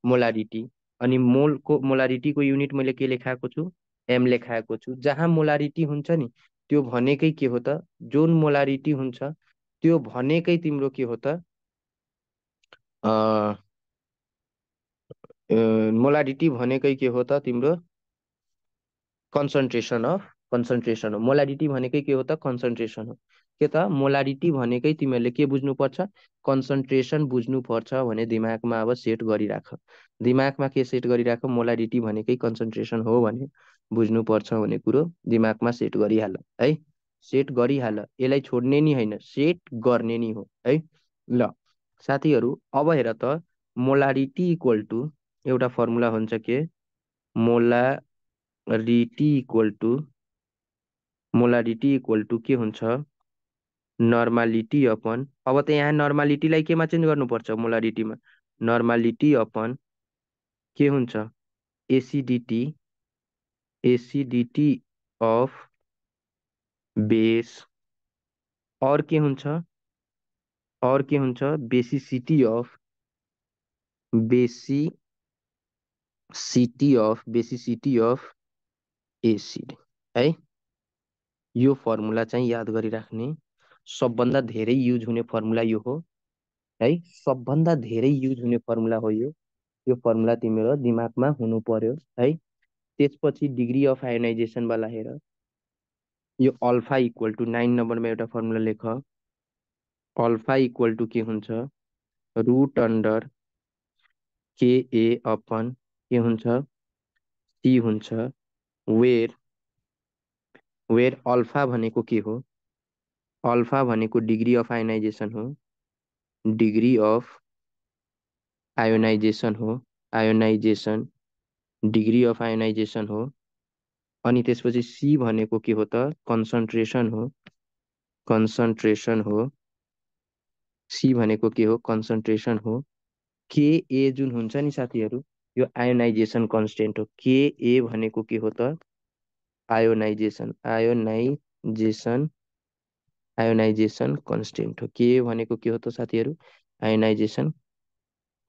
molarity. अनि मोलारिटीको युनिट मैले के लेखाएको छु? एम लेखाएको छु। जहाँ मोलारिटी हुन्छ नि त्यो भनेकै के हो त? जुन मोलारिटी हुन्छ त्यो भनेकै तिम्रो के हो त? मोलारिटी भनेकै के हो त? तिम्रो कन्सन्ट्रेसन हो। मोलारिटी भनेकै के हो त? कन्सन्ट्रेसन हो। के त? मोलारिटी भनेकै तिमीहरूले के बुझ्नुपर्छ? कन्सन्ट्रेसन बुझ्नुपर्छ भने दिमागमा अब सेट गरिराख। दिमागमा के सेट गरिराख? मोलारिटी भनेकै कन्सन्ट्रेसन हो भने बुझ्नुपर्छ भन्ने कुरो दिमागमा सेट गरिहाल है। सेट गरिहाल। यसलाई छोड्ने नि होइन, सेट गर्ने नि हो है। ल साथीहरू, अब हेर त, मोलारिटी इक्वल टु एउटा फर्मुला हुन्छ के? मोलारिटी इक्वल टु के हुन्छ? नर्मालिटी अपन, अब त यहाँ नर्मालिटीलाई केमा चेन्ज गर्नुपर्छ? मोलारिटीमा। नर्मालिटी अपन के हुन्छ? Acidity of base. और के हुन्छ? बेसिसिटी अफ एसिड है। यो फर्मुला चाहिँ याद गरिराख्ने, सबभन्दा धेरै युज हुने फर्मुला यो हो है, सबभन्दा धेरै युज हुने फर्मुला हो यो फर्मुला तिम्रो दिमागमा हुनु पर्यो है। त्यसपछि डिग्री अफ आयोनाइजेसनवाला हेर, यो अल्फा इक्वल टु 9 नम्बरमा एउटा फर्मुला लेख, अल्फा इक्वल टु के हुन्छ, रुट अन्डर KA अपन के हुन्छ, सी हुन्छ, वेयर अल्फा भनेको के हो, अल्फा भनेको डिग्री अफ आयोनाइजेसन हो, डिग्री अफ आयोनाइजेसन हो, आयोनाइजेसन डिग्री अफ आयोनाइजेसन हो। अनि त्यसपछि सी भनेको के हो त, कन्सन्ट्रेसन हो, कन्सन्ट्रेसन हो, सी भनेको के हो, कन्सन्ट्रेसन हो। KA जुन हुन्छ नि साथीहरू, यो आयोनाइजेसन कन्स्टेन्ट हो। KA भनेको के हो त, आयोनाइजेसन, आयोनाइजेसन, आयोनाइजेसन कन्स्टेन्ट हो। KA भनेको के हो त साथीहरू, आयोनाइजेसन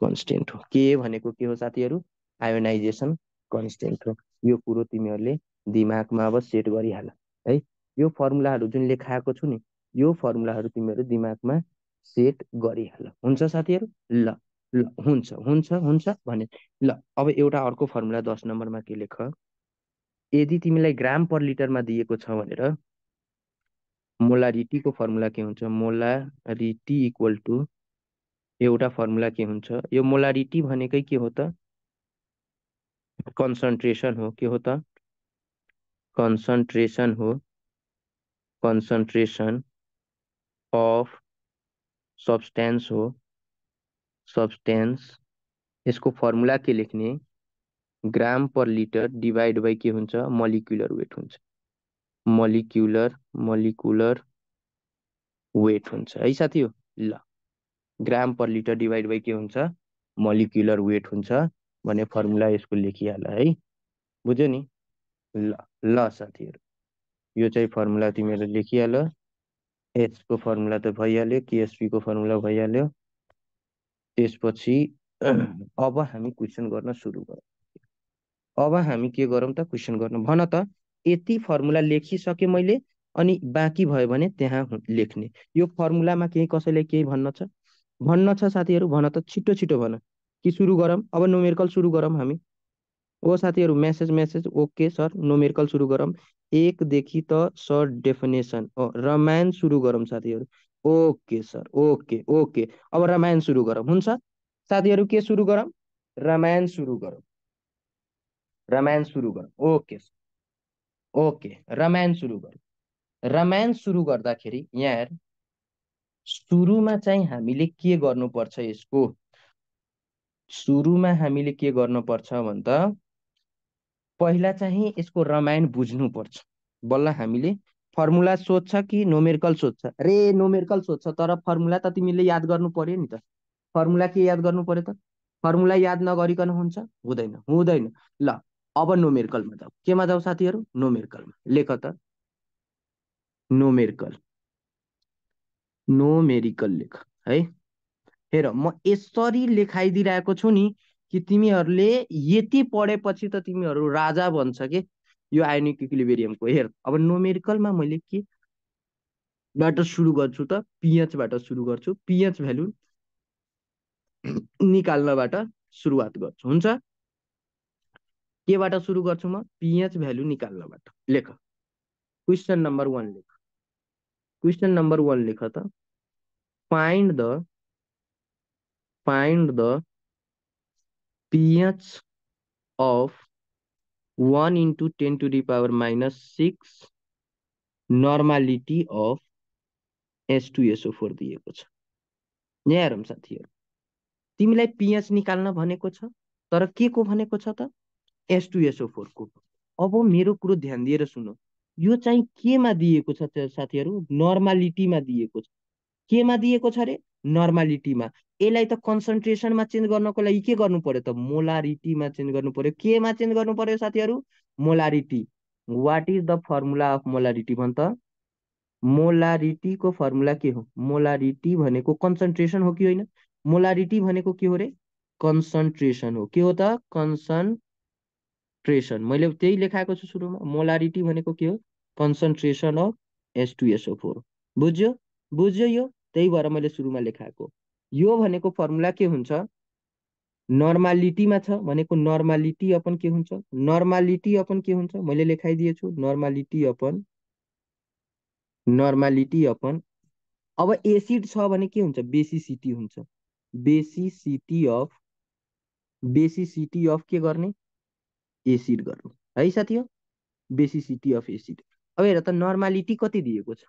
कन्स्टेन्ट हो। KA भनेको के हो साथीहरू, आयोनाइजेसन कन्स्टेन्ट हो। यो कुरो तिमीहरूले दिमागमा अब सेट गरिहाल है। यो फर्मुलाहरू जुन लेखाएको छु नि, यो फर्मुलाहरू तिमीहरू दिमागमा सेट गरिहाल। हुन्छ साथीहरू, ल ल हुन्छ हुन्छ हुन्छ भने ल। अब एउटा अर्को फर्मुला 10 नम्बरमा के लेख, यदि तिमीलाई ग्राम पर लिटरमा दिएको छ भनेर मोलारिटीको फर्मुला के हुन्छ, मोलारिटी इक्वल टु एउटा फर्मुला के हुन्छ, यो मोलारिटी भनेकै के हो त, कन्सन्ट्रेसन हो। के हो त, कन्सन्ट्रेसन हो, कन्सन्ट्रेसन अफ सब्सटेन्स हो, सब्सटेन्स। यसको फर्मुला के लेख्ने, ग्राम पर लिटर डिवाइड बाई के हुन्छ, मलिक्युलर वेट हुन्छ, मलिक्युलर मलिक्युलर वेट हुन्छ है साथी हो। ल ग्राम पर लिटर डिवाइड बाई के हुन्छ, मलिक्युलर वेट हुन्छ भने फर्मुला यसको लेखिहाल है, बुझ्यो नि। ल ल साथीहरू, यो चाहिँ फर्मुला तिमीहरू लेखिहाल। एचको फर्मुला त भइहाल्यो, KSP को फर्मुला भइहाल्यो। त्यसपछि अब हामी क्वेसन गर्न सुरु गरौँ। अब हामी के गरौँ त, क्वेसन गर्न। भन त, यति फर्मुला लेखिसके मैले, अनि बाँकी भयो भने त्यहाँ लेख्ने। यो फर्मुलामा केही कसैलाई केही भन्न छ, भन्न छ साथीहरू, भन त, छिटो छिटो भन कि सुरु गरौँ। अब न्युमेरिकल सुरु गरौँ हामी। ओ साथीहरू, message message, okay sir numerical सुरु गरौँ। एकदेखि त सर डेफिनेसन, रामायण सुरु गरौँ साथीहरू। ओके सर, ओके ओके, अब रामायण सुरु गरौँ। हुन्छ साथीहरू, के सुरु गरौँ, रामायण सुरु गरौँ, रामायण सुरु गरौँ। ओके ओके, रामायण सुरु गरौँ। रामायण सुरु गर्दाखेरि यहाँ हेर, सुरुमा चाहिँ हामीले के गर्नुपर्छ, यसको सुरुमा हामीले के गर्नुपर्छ भन्दा पहिला चाहिँ यसको रामायण बुझ्नुपर्छ। बल्ल हामीले फर्मुला सोध्छ कि नोमेरिकल सोध्छ, रे नोमेरिकल सोध्छ, तर फर्मुला त तिमीले याद गर्नु पर्यो नि त। फर्मुला के याद गर्नु पर्यो त, फर्मुला याद नगरिकन हुन्छ, हुँदैन हुँदैन। ल अब नोमेरिकलमा जाऊ, केमा जाऊ साथीहरू, नोमेरिकलमा। लेख त, नोमेरिकल, नोमेरिकल लेख है। हेर, म यसरी लेखाइदिइरहेको छु नि कि तिमीहरूले यति पढेपछि त तिमीहरू राजा भन्छ के यो आयोनिक इक्विलिब्रियमको। हेर, अब नोमेरिकलमा मैले के बाट सुरु गर्छु त, पीएच बाट सुरु गर्छु, पीएच भ्यालु निकाल्नबाट सुरुवात गर्छु। हुन्छ, केबाट सुरु गर्छु म, पीएच भ्यालु निकाल्नबाट। लेख क्वेसन नम्बर 1 लेख, क्वेसन नम्बर 1 लेख त, find the pH of 1 into 10 to the power minus 6 normality of H2SO4 दिएको छ। यहाँ हेरौँ साथीहरू, तिमीलाई pH निकाल्न भनेको छ, तर के को भनेको छ त, H2SO4 को। अब मेरो कुरो ध्यान दिएर सुनो, यो चाहिँ केमा दिएको छ साथीहरू, नर्मालिटीमा दिएको छ। केमा दिएको छ रे, नर्मालिटीमा। यसलाई त कन्सन्ट्रेसनमा चेन्ज गर्नको लागि के गर्नु पर्यो त, मोलारिटीमा चेन्ज गर्नु पर्यो। केमा चेन्ज गर्नु पर्यो साथीहरू, molarity. What is the formula of molarity भन त, मोलारिटीको फर्मुला के हो, मोलारिटी भनेको कन्सन्ट्रेसन हो कि होइन, मोलारिटी भनेको के हो रे, कन्सन्ट्रेसन हो। के हो त, कन्सन्ट्रेसन कन्सन्ट्रेसन मैले त्यही लेखाएको छु सुरुमा मोलारिटी भनेको के हो कन्सन्ट्रेसन अफ H2SO4 बुझ्यो बुझ्यो यो त्यही भएर मैले सुरुमा लेखाएको यो भनेको फर्मुला के हुन्छ नर्मालिटीमा छ भनेको नर्मालिटी अपन के हुन्छ नर्मालिटी अपन के हुन्छ मैले लेखाइदिएछु नर्मालिटी अपन अब एसिड छ भने के हुन्छ बेसिसिटी हुन्छ बेसिसिटी अफ के गर्ने एसिड गर्ने है साथी हो बेसिसिटी अफ एसिड अब हेर त नर्मालिटी कति दिएको छ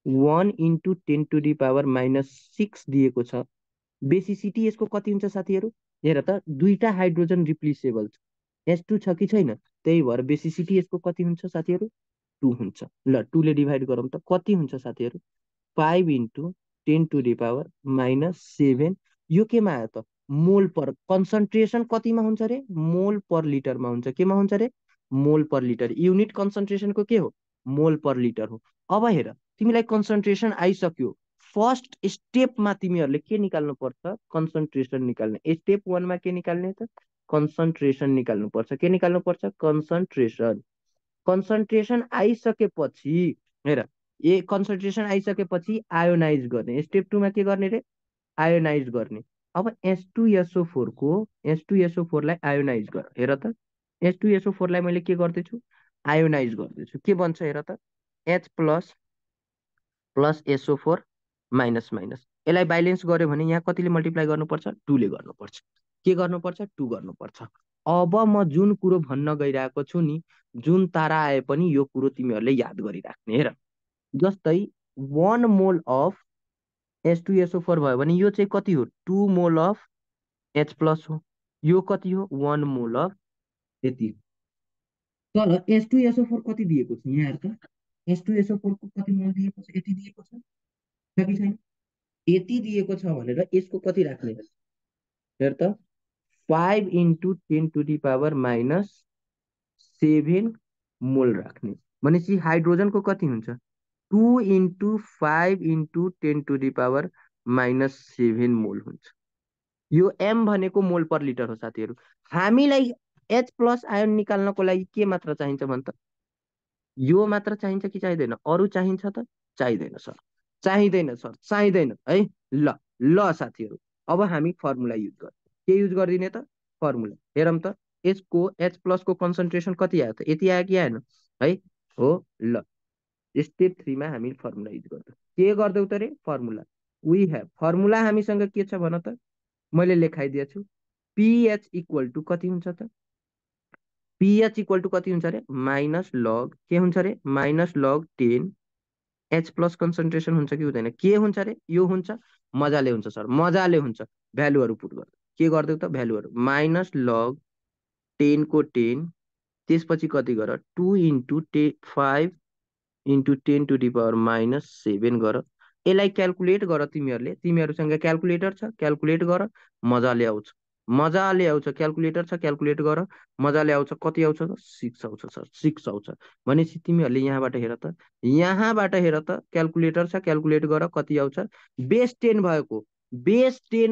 1 × 10⁻⁻6 दिएको छ बेसिसिटी यसको कति हुन्छ साथीहरू हेर त दुईटा हाइड्रोजन रिप्लेसेबल छ H2 छ कि छैन त्यही भएर बेसिसिटी यसको कति हुन्छ साथीहरू 2 हुन्छ ल 2 ले डिभाइड गरौँ त कति हुन्छ साथीहरू 5 × 10⁻⁻7 यो केमा आयो त मोल पर कन्सन्ट्रेसन कतिमा हुन्छ रे मोल पर लिटरमा हुन्छ केमा हुन्छ रे मोल पर लिटर युनिट कन्सन्ट्रेसनको के हो मोल पर लिटर हो अब हेर तिमीलाई कन्सन्ट्रेसन आइसक्यो फर्स्ट स्टेपमा तिमीहरूले के निकाल्नु पर्छ कन्सन्ट्रेसन निकाल्ने स्टेप 1 मा के निकाल्ने त कन्सन्ट्रेसन निकाल्नु पर्छ के निकाल्नु पर्छ कन्सन्ट्रेसन आइसकेपछि हेर कन्सन्ट्रेसन आइसकेपछि आयोनाइज गर्ने स्टेप 2 मा के गर्ने रे आयोनाइज गर्ने अब H2SO4 लाई आयोनाइज गर हेर त H2SO4 लाई मैले के गर्दैछु आयोनाइज गर्दैछु के बन्छ हेर त H प्लस SO4 माइनस यसलाई बाइलेन्स गर्यो भने यहाँ कतिले मल्टिप्लाई गर्नुपर्छ 2 ले गर्नुपर्छ के गर्नुपर्छ 2 गर्नुपर्छ अब म जुन कुरो भन्न गइरहेको छु नि जुन तारा आए पनि यो कुरो तिमीहरूले याद गरिराख्ने हेर जस्तै 1 मोल अफ H2SO4 भयो भने यो चाहिँ कति हो 2 मोल अफ H प्लस हो यो कति हो 1 मोल अफ यति तर H2SO4 कति दिएको छ यहाँ हेर त H2SO4 को कति मोल दिएको छ यति दिएको छ कि छैन यति दिएको छ भनेर यसको कति राख्ने हेर त 5 × 10⁻⁻7 मोल राख्ने भनेपछि हाइड्रोजनको कति हुन्छ 2 × 5 × 10⁻⁻7 मोल हुन्छ यो m भनेको मोल पर लिटर हो साथीहरू हामीलाई H प्लस आयन निकाल्नको लागि के मात्र चाहिन्छ भन् त यो मात्र चाहिन्छ कि चाहिँदैन अरू चाहिन्छ त चाहिँदैन सर चाहिँदैन है ल साथीहरू अब हामी फर्मुला युज गर्छौँ के युज गरिदिने त फर्मुला हेरौँ त यसको H प्लस को कन्सन्ट्रेसन कति आयो त यति आयो कि आएन है हो ल स्टेप 3 मा हामी फर्मुला युज गर्छौँ के गर्दैौ त रे फर्मुला वी हेभ फर्मुला हामीसँग के छ भन त मैले लेखाइदिएको छु पीएच इक्वल टु कति हुन्छ त पीएच इक्वल टु कति हुन्छ रे माइनस लग के हुन्छ रे माइनस लग 10 H प्लस कन्सन्ट्रेसन हुन्छ कि हुँदैन के हुन्छ रे यो हुन्छ मजाले हुन्छ सर मजाले हुन्छ भ्यालुहरू पुट गर्दा के गर्दै त भ्यालुहरू माइनस लग 10 को 10 त्यसपछि कति गर 2 × 5 × 10⁻⁻7 गर यसलाई क्यालकुलेट गर तिमीहरूसँग क्यालकुलेटर छ क्यालकुलेट गर मजाले आउँछ क्यालकुलेटर छ क्यालकुलेट गर मजाले आउँछ कति आउँछ त 6 आउँछ सर 6 आउँछ भनेपछि तिमीहरूले यहाँबाट हेर त क्यालकुलेटर छ क्यालकुलेट गर कति आउँछ बेस 10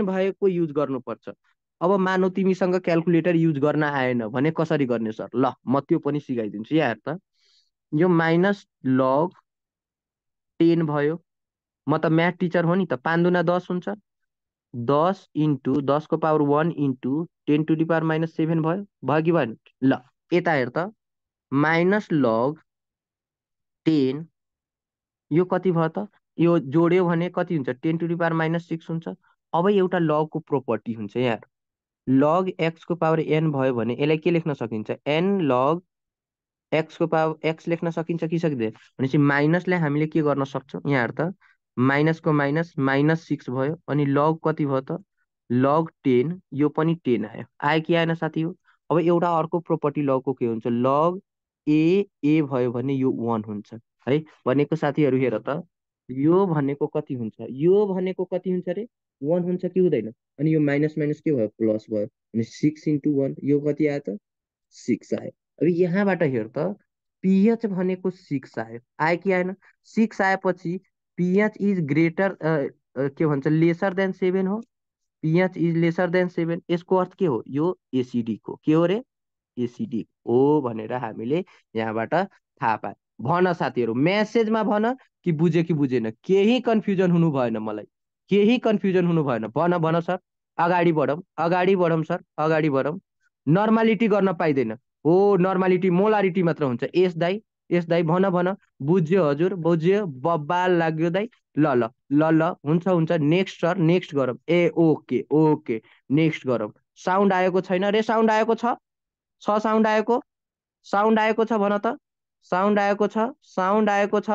भएको युज गर्नुपर्छ अब मानौ तिमीसँग क्यालकुलेटर युज गर्न आएन भने कसरी गर्ने सर ल म त्यो पनि सिकाइदिन्छु यहाँ हेर त यो माइनस लग 10 भयो म त म्याथ टिचर हो नि त 5 दुना 10 हुन्छ 10 × 10 को पावर 1 × 10⁻⁻7 भयो कि भएन ल यता हेर त माइनस लग 10 यो कति भयो त यो जोड्यो भने कति हुन्छ 10⁻⁻6 हुन्छ अब एउटा लगको प्रोपर्टी हुन्छ यहाँ लग x को पावर n भयो भने यसलाई के लेख्न सकिन्छ n लग x को पावर x लेख्न सकिन्छ कि सक्दैन भनेपछि माइनसलाई हामीले के गर्न सक्छौँ यहाँ हेर त माइनसको माइनस -6 भयो अनि लग कति भयो त लग 10 यो पनि 10 आयो कि आएन साथी हो अब एउटा अर्को प्रोपर्टी लगको के हुन्छ लग a भयो भने यो 1 हुन्छ है भनेको साथीहरू हेर त यो भनेको कति हुन्छ रे 1 हुन्छ कि हुँदैन अनि यो माइनस के भयो प्लस भयो अनि 6 × 1 यो कति आयो त 6 आयो अब यहाँबाट हेर त पीएच भनेको 6 आयो कि आएन 6 आएपछि पीएच इज ग्रेटर के भन्छ लेसर देन 7 हो पीएच इज लेसर देन 7 यसको अर्थ के हो यो एसिडी को के हो रे एसिडिक हो भनेर हामीले यहाँबाट थाहा पाए। भन साथीहरू, मेसेजमा भन कि बुझेन, केही कन्फ्युजन हुनु भएन मलाई, केही कन्फ्युजन हुनु भएन। भन सर, अगाडि बढौँ सर, अगाडि बढौँ। नर्मालिटी गर्न पाइँदैन हो, नर्मालिटी मोलारिटी मात्र हुन्छ। यस दाई भन, बुझ्यो हजुर, बुझ्यो, बब्बाल लाग्यो दाई। ल हुन्छ, नेक्स्ट सर, नेक्स्ट गरौँ। ए ओके नेक्स्ट गरौँ। साउन्ड आएको छैन रे? साउन्ड आएको छ? साउन्ड आएको? साउन्ड आएको छ भन त, साउन्ड आएको छ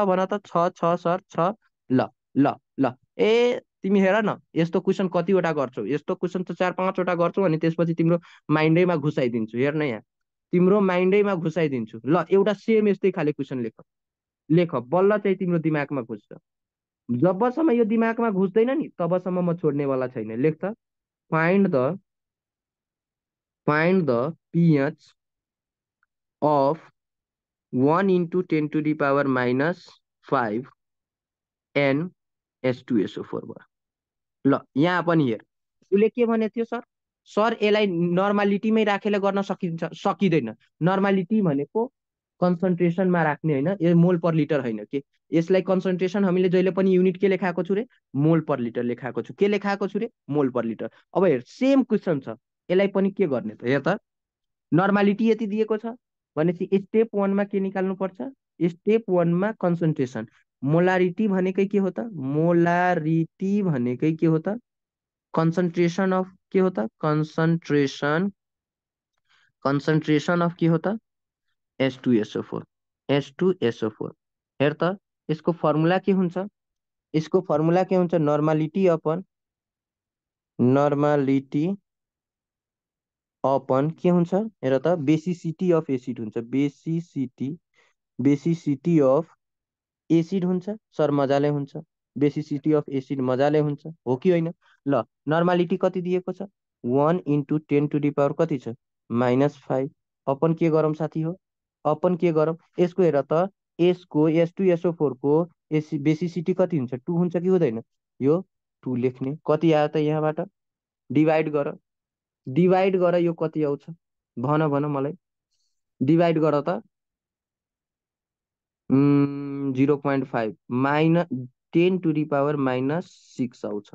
भन त। छ सर, छ। ल ए तिमी हेर न, यस्तो क्वेसन कतिवटा गर्छौ, यस्तो क्वेसन त 4-5वटा गर्छौ अनि त्यसपछि तिम्रो माइन्डैमा घुसाइदिन्छु। हेर्न यहाँ, तिम्रो माइन्डैमा घुसाइदिन्छु। ल एउटा सेम यस्तै खाले क्वेसन लेख, बल्ल चाहिँ तिम्रो दिमागमा घुस्छ। जबसम्म यो दिमागमा घुस्दैन नि तबसम्म म छोड्नेवाला छैन। लेख त, find the pH of 1 into 10 to the power minus 5 NH2SO4 भयो। ल यहाँ पनि हेर, उसले के भनेको थियो सर? सर यसलाई नर्मालिटीमै राखेर गर्न सकिँदैन। नर्मालिटी भनेको कन्सन्ट्रेसनमा राख्ने होइन, यो मोल पर लिटर होइन के। यसलाई कन्सन्ट्रेसन हामीले जहिले पनि युनिट के लेखाएको छु रे? मोल पर लिटर लेखाएको छु। के लेखाएको छु रे? मोल पर लिटर। अब हेर, सेम क्वेसन छ, यसलाई पनि के गर्ने त? हेर त, नर्मालिटी यति दिएको छ भनेपछि स्टेप 1मा के निकाल्नु पर्छ? Step 1मा concentration. मोलारिटी भनेकै के हो त? मोलारिटी भनेकै के हो त? कन्सन्ट्रेसन अफ के हो त? कन्सन्ट्रेसन अफ के हो त? H2SO4, H2SO4। हेर त, यसको फर्मुला के हुन्छ? यसको फर्मुला के हुन्छ? नर्मालिटी अपन के हुन्छ? हेर त, बेसिसिटी अफ एसिड हुन्छ। बेसिसिटी अफ एसिड हुन्छ सर, मजाले हुन्छ। बेसिसिटी अफ एसिड मजाले हुन्छ, हो कि होइन? ल नर्मालिटी कति दिएको छ? 1 into 10 to the power कति छ? -5। अपन के गरौँ साथी हो? अपन के गरौँ? यसको हेर त, यसको H2SO4 को बेसिसिटी कति हुन्छ? 2 हुन्छ कि हुँदैन? यो 2 लेख्ने। कति आयो त यहाँबाट? डिभाइड गर, यो कति आउँछ? भन मलाई, डिभाइड गर त। 0.5 -10 to the power -6 आउँछ।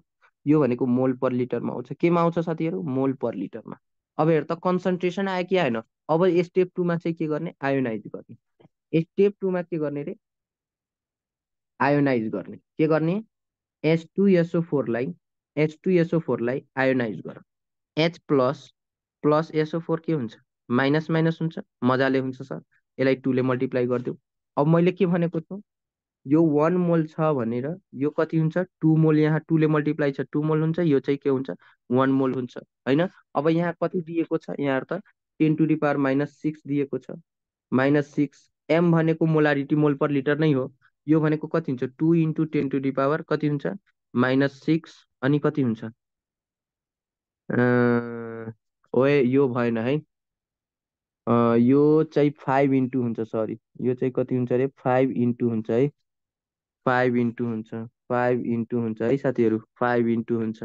यो भनेको मोल पर लिटरमा आउँछ। केमा आउँछ साथीहरू? मोल पर लिटरमा। अब हेर त, कन्सन्ट्रेसन आयो कि आएन? अब स्टेप 2मा चाहिँ के गर्ने? आयोनाइज गर्ने। स्टेप 2मा के गर्ने रे? आयोनाइज गर्ने। के गर्ने? H2SO4 लाई आयोनाइज गर। H प्लस SO4 के हुन्छ? माइनस हुन्छ, मजाले हुन्छ सर। यसलाई 2 ले मल्टिप्लाई गरिदेऊ। अब मैले के भनेको छु? यो 1 मोल छ भनेर यो कति हुन्छ? 2 मोल। यहाँ 2 ले मल्टिप्लाई छ, 2 मोल हुन्छ। यो चाहिँ के हुन्छ? 1 मोल हुन्छ, होइन? अब यहाँ कति दिएको छ? यहाँ त 10 to the power -6 दिएको छ। -6 m भनेको मोलारिटी, मोल पर लिटर नै हो। यो भनेको कति हुन्छ? 2 into 10 to the power कति हुन्छ? -6 अनि कति हुन्छ? ओए यो भएन है, यो चाहिँ 5 into हुन्छ। सरी, यो चाहिँ कति हुन्छ अरे? 5 into हुन्छ है, 5 into हुन्छ, 5 into हुन्छ है साथीहरू, 5 into हुन्छ,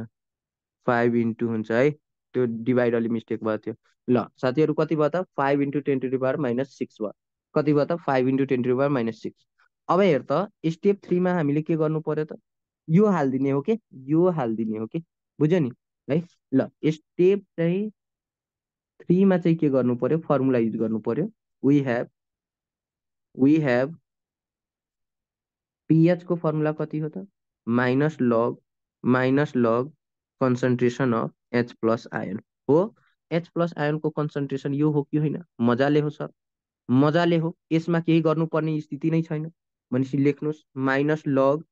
5 into हुन्छ है। त्यो डिभाइड अलि मिस्टेक भएको थियो। ल साथीहरू, कति भयो त? 5 into 10 to the power -6 भयो। कति भयो त? 5 into 10 to the power -6। अब हेर त, स्टेप 3मा हामीले के गर्नु पर्यो त? यो हालिदिने हो के? यो हालिदिने हो के? बुझ्यो नि है? ल स्टेप चाहिँ 3मा चाहिँ के गर्नु पर्यो? फर्मुला युज गर्नु पर्यो। वी हैव pH को फर्मुला कति हो त? Minus log concentration of H plus ion हो। H प्लस आयनको कन्सन्ट्रेसन यो हो कि होइन? मजाले हो सर, मजाले हो। यसमा केही गर्नुपर्ने स्थिति नै छैन। भनेपछि लेख्नुहोस् माइनस लग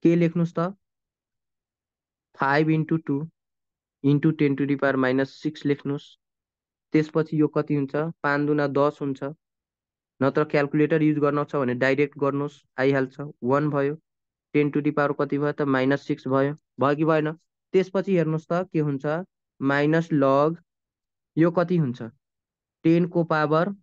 के लेख्नुहोस् त? 5 into 2 into 10 to the power -6 लेख्नुहोस्। त्यसपछि यो कति हुन्छ? 5 दुना 10 हुन्छ। नत्र क्यालकुलेटर युज गर्न छ भने डाइरेक्ट गर्नुहोस्, आइहाल्छ। 1 भयो। 10 to the power कति भयो त? -6 भयो कि भएन? त्यसपछि हेर्नुहोस् त के हुन्छ? माइनस लग यो कति हुन्छ? 10 को पावर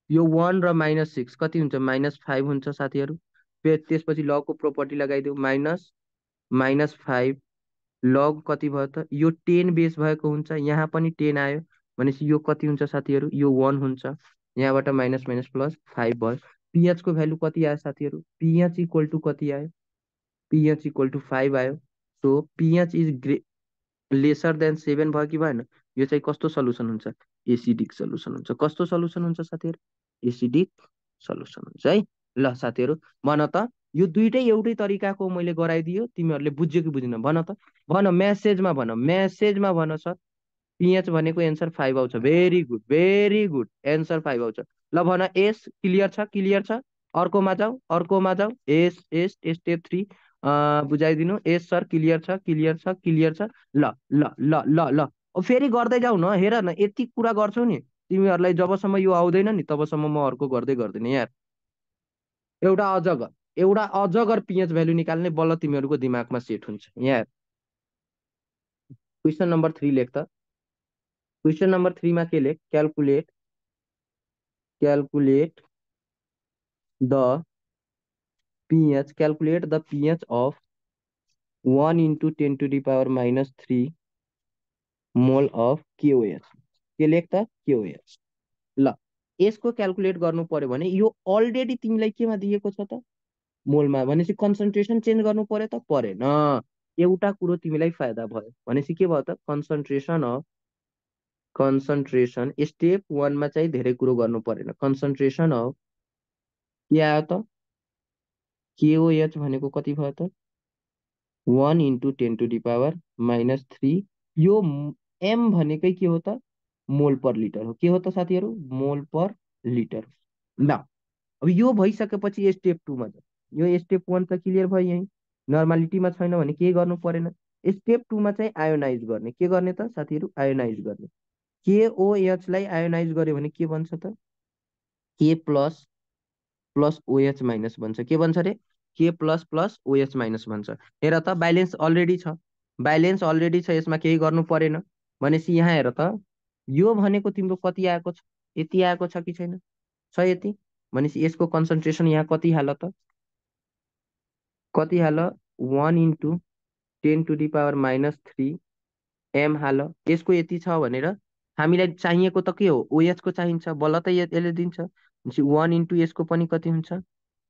यो 1 र -6 कति हुन्छ? -5 हुन्छ साथीहरू। त्यसपछि लगको प्रोपर्टी लगाइदेऊ। -5 लग कति भयो त? यो 10 बेस भएको हुन्छ, यहाँ पनि 10 आयो। भनेपछि यो कति हुन्छ साथीहरू, यो 1 हुन्छ। यहाँबाट माइनस माइनस प्लस 5 भयो। पिएच को भ्यालु कति आयो साथीहरू, पिएच इक्वल टु कति आयो, पिएच इक्वल टु 5 आयो। So pH is lesser than 7 भयो कि भएन, यो चाहिँ कस्तो सल्युसन हुन्छ, एसिडिक सल्युसन हुन्छ। कस्तो सल्युसन हुन्छ साथीहरू, एसिडिक सल्युसन हुन्छ है। ल साथीहरू भन त, यो दुइटै एउटै तरिकाको मैले गराइदियो, तिमीहरूले बुझ्यो कि बुझेन भन त, भन म्यासेजमा भन, म्यासेजमा भन सर। पिएच भनेको एन्सर 5 आउँछ। Very good very good, answer 5 आउँछ। ल भन एस क्लियर छ, क्लियर छ। अर्कोमा जाऊ, अर्कोमा जाऊ। एस एस स्टेप 3 बुझाइदिनु। एस सर क्लियर छ, क्लियर छ, क्लियर छ। ल ल ल ल ल फेरि गर्दै जाऊ न, हेर न यति कुरा गर्छौ नि तिमीहरूलाई, जबसम्म यो आउँदैन नि तबसम्म म अर्को गर्दै गर्दैन यार। एउटा अजगर, एउटा अजगर पिएच भ्यालु निकाल्ने बल्ल तिमीहरूको दिमागमा सेट हुन्छ यार। क्वेसन नम्बर 3 लेख त। क्वेसन नम्बर 3 मा के लेख, calculate the calculate the pH of 1 into 10 to the power minus 3 mole of KOH। के लेख त, KOH। ल यसको क्यालकुलेट गर्नु पर्यो भने यो अलरेडी तिमीलाई केमा दिएको छ त, मोलमा। भनेपछि कन्सन्ट्रेसन चेन्ज गर्नु पर्यो त, परेन। एउटा कुरो तिमीलाई फाइदा भयो, भनेपछि के भयो त, कन्सन्ट्रेसन स्टेप 1 मा चाहिँ धेरै कुरो गर्नु परेन। कन्सन्ट्रेसन अफ के आयो त, KOH भनेको कति भयो त, 1 into 10 to the power minus 3। यो m भनेकै के हो त, मोल पर लिटर हो। के हो त साथीहरू, मोल पर लिटर। ल अब यो भइसकेपछि स्टेप 2 मा जाऊ। यो स्टेप 1 त क्लियर भयो, यही नर्मालिटीमा छैन भने केही गर्नु परेन। स्टेप 2 मा चाहिँ आयोनाइज गर्ने। के गर्ने त साथीहरू, आयोनाइज गर्ने। KOH लाई आयोनाइज गर्यो भने के बन्छ त, K plus plus OH minus बन्छ। के बन्छ रे, K plus plus OH minus बन्छ। हेर त ब्यालेन्स अलरेडी छ, ब्यालेन्स अलरेडी छ, यसमा केही गर्नु परेन। भनेपछि यहाँ हेर त, यो भनेको तिम्रो कति आएको छ, यति आएको छ कि छैन, छ यति। भनेपछि यसको कन्सन्ट्रेसन यहाँ कति हाल त, कति हाल, 1 into 10 to the power minus 3 m हाल। यसको यति छ भनेर हामीलाई चाहिएको त के हो, OH को चाहिन्छ, बल्ल त यसले दिन्छ। 1 into यसको पनि कति हुन्छ,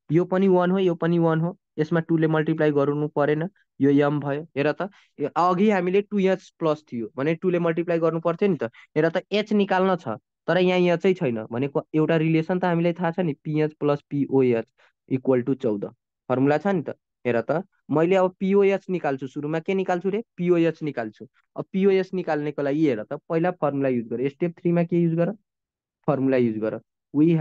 यो पनि 1 हो, यो पनि 1 हो, यसमा 2 ले मल्टिप्लाई गर्नु परेन, यो m भयो। हेर त अघि हामीले 2h प्लस थियो भने 2 ले मल्टिप्लाई गर्नु पर्थ्यो नि त। हेर त h निकाल्न छ, तर यहाँ चाहिँ छैन भनेको एउटा रिलेसन त हामीलाई थाहा छ नि, PH plus POH equal to 14 formula छ नि त। हेर त मैले अब POH निकाल्छु, सुरुमा के निकाल्छु रे, POH निकाल्छु। अब POH निकाल्नेको लागि हेर त पहिला फर्मुला युज गर। स्टेप 3 मा के युज गर, फर्मुला युज गर। वी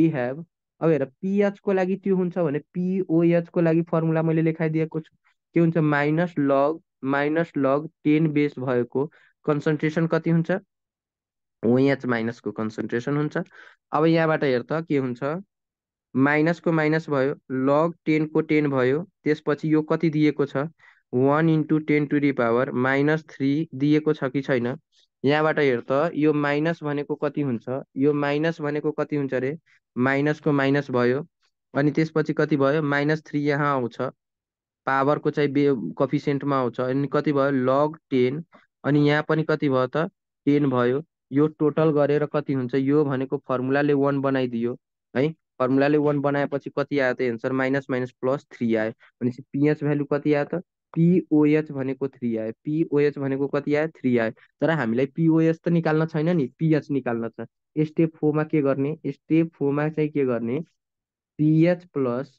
हेभ अब हेर पिएच को लागि त्यो हुन्छ भने पिओएच को लागि फर्मुला मैले लेखाइदिएको छु। के हुन्छ, माइनस लग 10 बेस भएको कन्सन्ट्रेसन कति हुन्छ, ओएच माइनसको कन्सन्ट्रेसन हुन्छ। अब यहाँबाट हेर त के हुन्छ, माइनसको माइनस भयो, लग 10 को 10 भयो। त्यसपछि यो कति दिएको छ, 1 into 10 to the power minus 3 दिएको छ कि छैन। यहाँबाट हेर त यो माइनस भनेको कति हुन्छ, यो माइनस भनेको कति हुन्छ रे, माइनसको माइनस भयो। अनि त्यसपछि कति भयो, -3 यहाँ आउँछ, पावरको चाहिँ कफिसियन्टमा आउँछ। अनि कति भयो, लग 10। अनि यहाँ पनि कति भयो त, 10 भयो। यो टोटल गरेर कति हुन्छ, यो भनेको फर्मुलाले 1 बनाइदियो है। फर्मुलाले 1 बनाएपछि कति आयो त एन्सर, माइनस माइनस प्लस 3 आयो। भनेपछि पिएच भ्यालु कति आयो त, पिओएच भनेको 3 आयो। पिओएच भनेको कति आयो, 3 आयो। तर हामीलाई पिओएच त निकाल्न छैन नि, पिएच निकाल्न छ। स्टेप 4 मा के गर्ने, स्टेप 4 मा चाहिँ के गर्ने, पिएच प्लस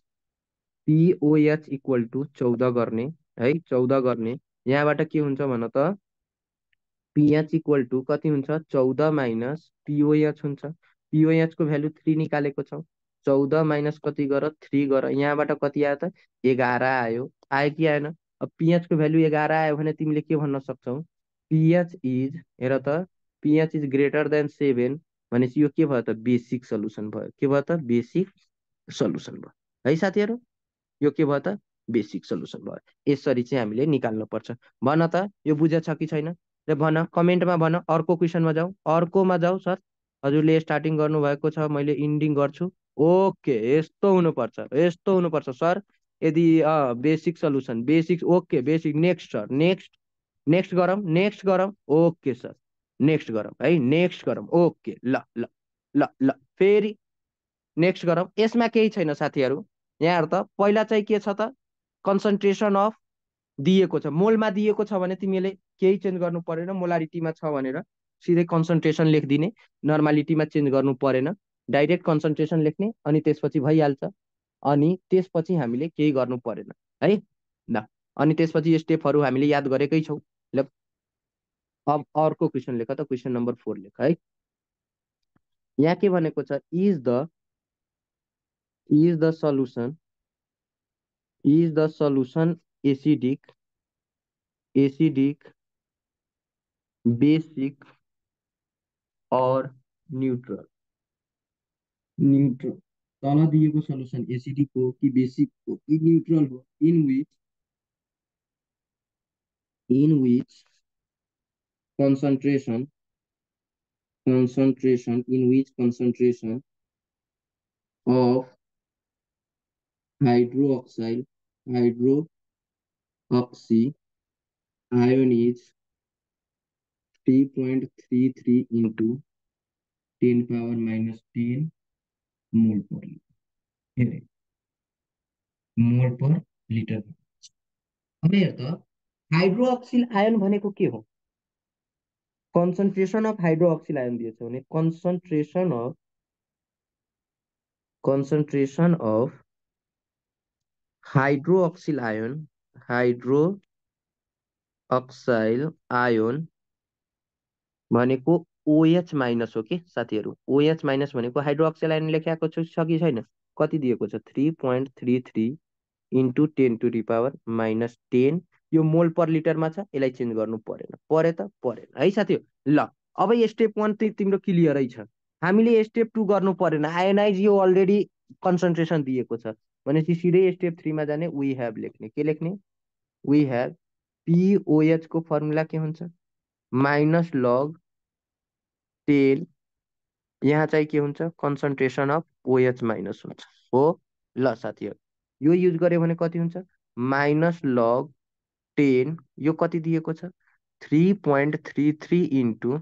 पिओएच इक्वल टु 14 गर्ने है, 14 गर्ने। यहाँबाट के हुन्छ भन त, पिएच इक्वल टु कति हुन्छ, 14 माइनस पिओएच हुन्छ। पिओएच को भ्यालु 3 निकालेको छौँ, 14 माइनस कति गर, 3 गर। यहाँबाट कति आयो त, 11 आयो। आयो कि आएन। अब पिएच को भ्यालु 11 आयो भने तिमीले के भन्न सक्छौ, पिएच इज, हेर त पिएच इज ग्रेटर देन 7 भनेपछि यो के भयो त, बेसिक सल्युसन भयो। के भयो त, बेसिक सल्युसन भयो है साथीहरू। यो के भयो त, बेसिक सल्युसन भयो। यसरी चाहिँ हामीले निकाल्नु पर्छ। भन त यो बुझेछ कि छैन, र भन कमेन्टमा भन। अर्को क्वेसनमा जाउँ, अर्कोमा जाउँ। सर हजुरले स्टार्टिङ गर्नुभएको छ, मैले इन्डिङ गर्छु। ओके, यस्तो हुनुपर्छ, यस्तो हुनुपर्छ सर। यदि basic solution, basic, okay basic. Next sir, next गरौँ, नेक्स्ट गरौँ। ओके सर, नेक्स्ट गरौँ है, नेक्स्ट गरौँ। ओके, ल ल ल ल फेरि नेक्स्ट गरौँ। यसमा केही छैन साथीहरू, यहाँहरू त पहिला चाहिँ के छ त, कन्सन्ट्रेसन अफ दिएको छ, मोलमा दिएको छ भने तिमीले केही चेन्ज गर्नु परेन, मोलारिटीमा छ भनेर सिधै कन्सन्ट्रेसन लेखिदिने, नर्मालिटीमा चेन्ज गर्नु परेन, डाइरेक्ट कन्सन्ट्रेसन लेख्ने, अनि त्यसपछि भइहाल्छ। अनि त्यसपछि हामीले केही गर्नु परेन है ल। अनि त्यसपछि स्टेपहरू हामीले याद गरेकै छौँ। ल अब अर्को क्वेसन लेख त, क्वेसन नम्बर 4 लेख है। यहाँ के भनेको छ, is the solution acidic basic और न्यूट्रल। तल दिएको सल्युसन एसिडिक हो कि बेसिक हो कि न्यूट्रल हो, in which concentration of hydroxy ion is 3.33 into 10 power minus 10 मोल पर लिटर। अब हेर त, हाइड्रोक्सिल आयन भनेको के हो? कन्सन्ट्रेसन अफ हाइड्रोक्सिल आयन दिएछ भने कन्सन्ट्रेसन अफ हाइड्रोक्सिल आयन भनेको OH माइनस हो कि साथीहरू। OH माइनस भनेको हाइड्रोक्सिल आयन लेखेको छ कि छैन, कति दिएको छ, 3.33 into 10 to the power minus 10। यो मोल पर लिटरमा छ, यसलाई चेन्ज गर्नु परेन, परे त परेन है साथीहरू। ल अब स्टेप 1 तिम्रो क्लियरै छ, हामीले स्टेप 2 गर्नु परेन, आयोनाइज यो अलरेडी कन्सन्ट्रेसन दिएको छ भनेपछि सिधै स्टेप 3 मा जाने। वी हेभ लेख्ने, के लेख्ने, वी हेभ POH को फर्मुला के हुन्छ, माइनस लग 10, यहाँ चाहिँ के हुन्छ, कन्सन्ट्रेसन अफ OH माइनस हुन्छ हो। ल साथीहरू यो युज गर्यो भने कति हुन्छ, माइनस लग 10, यो कति दिएको छ, 3.33 into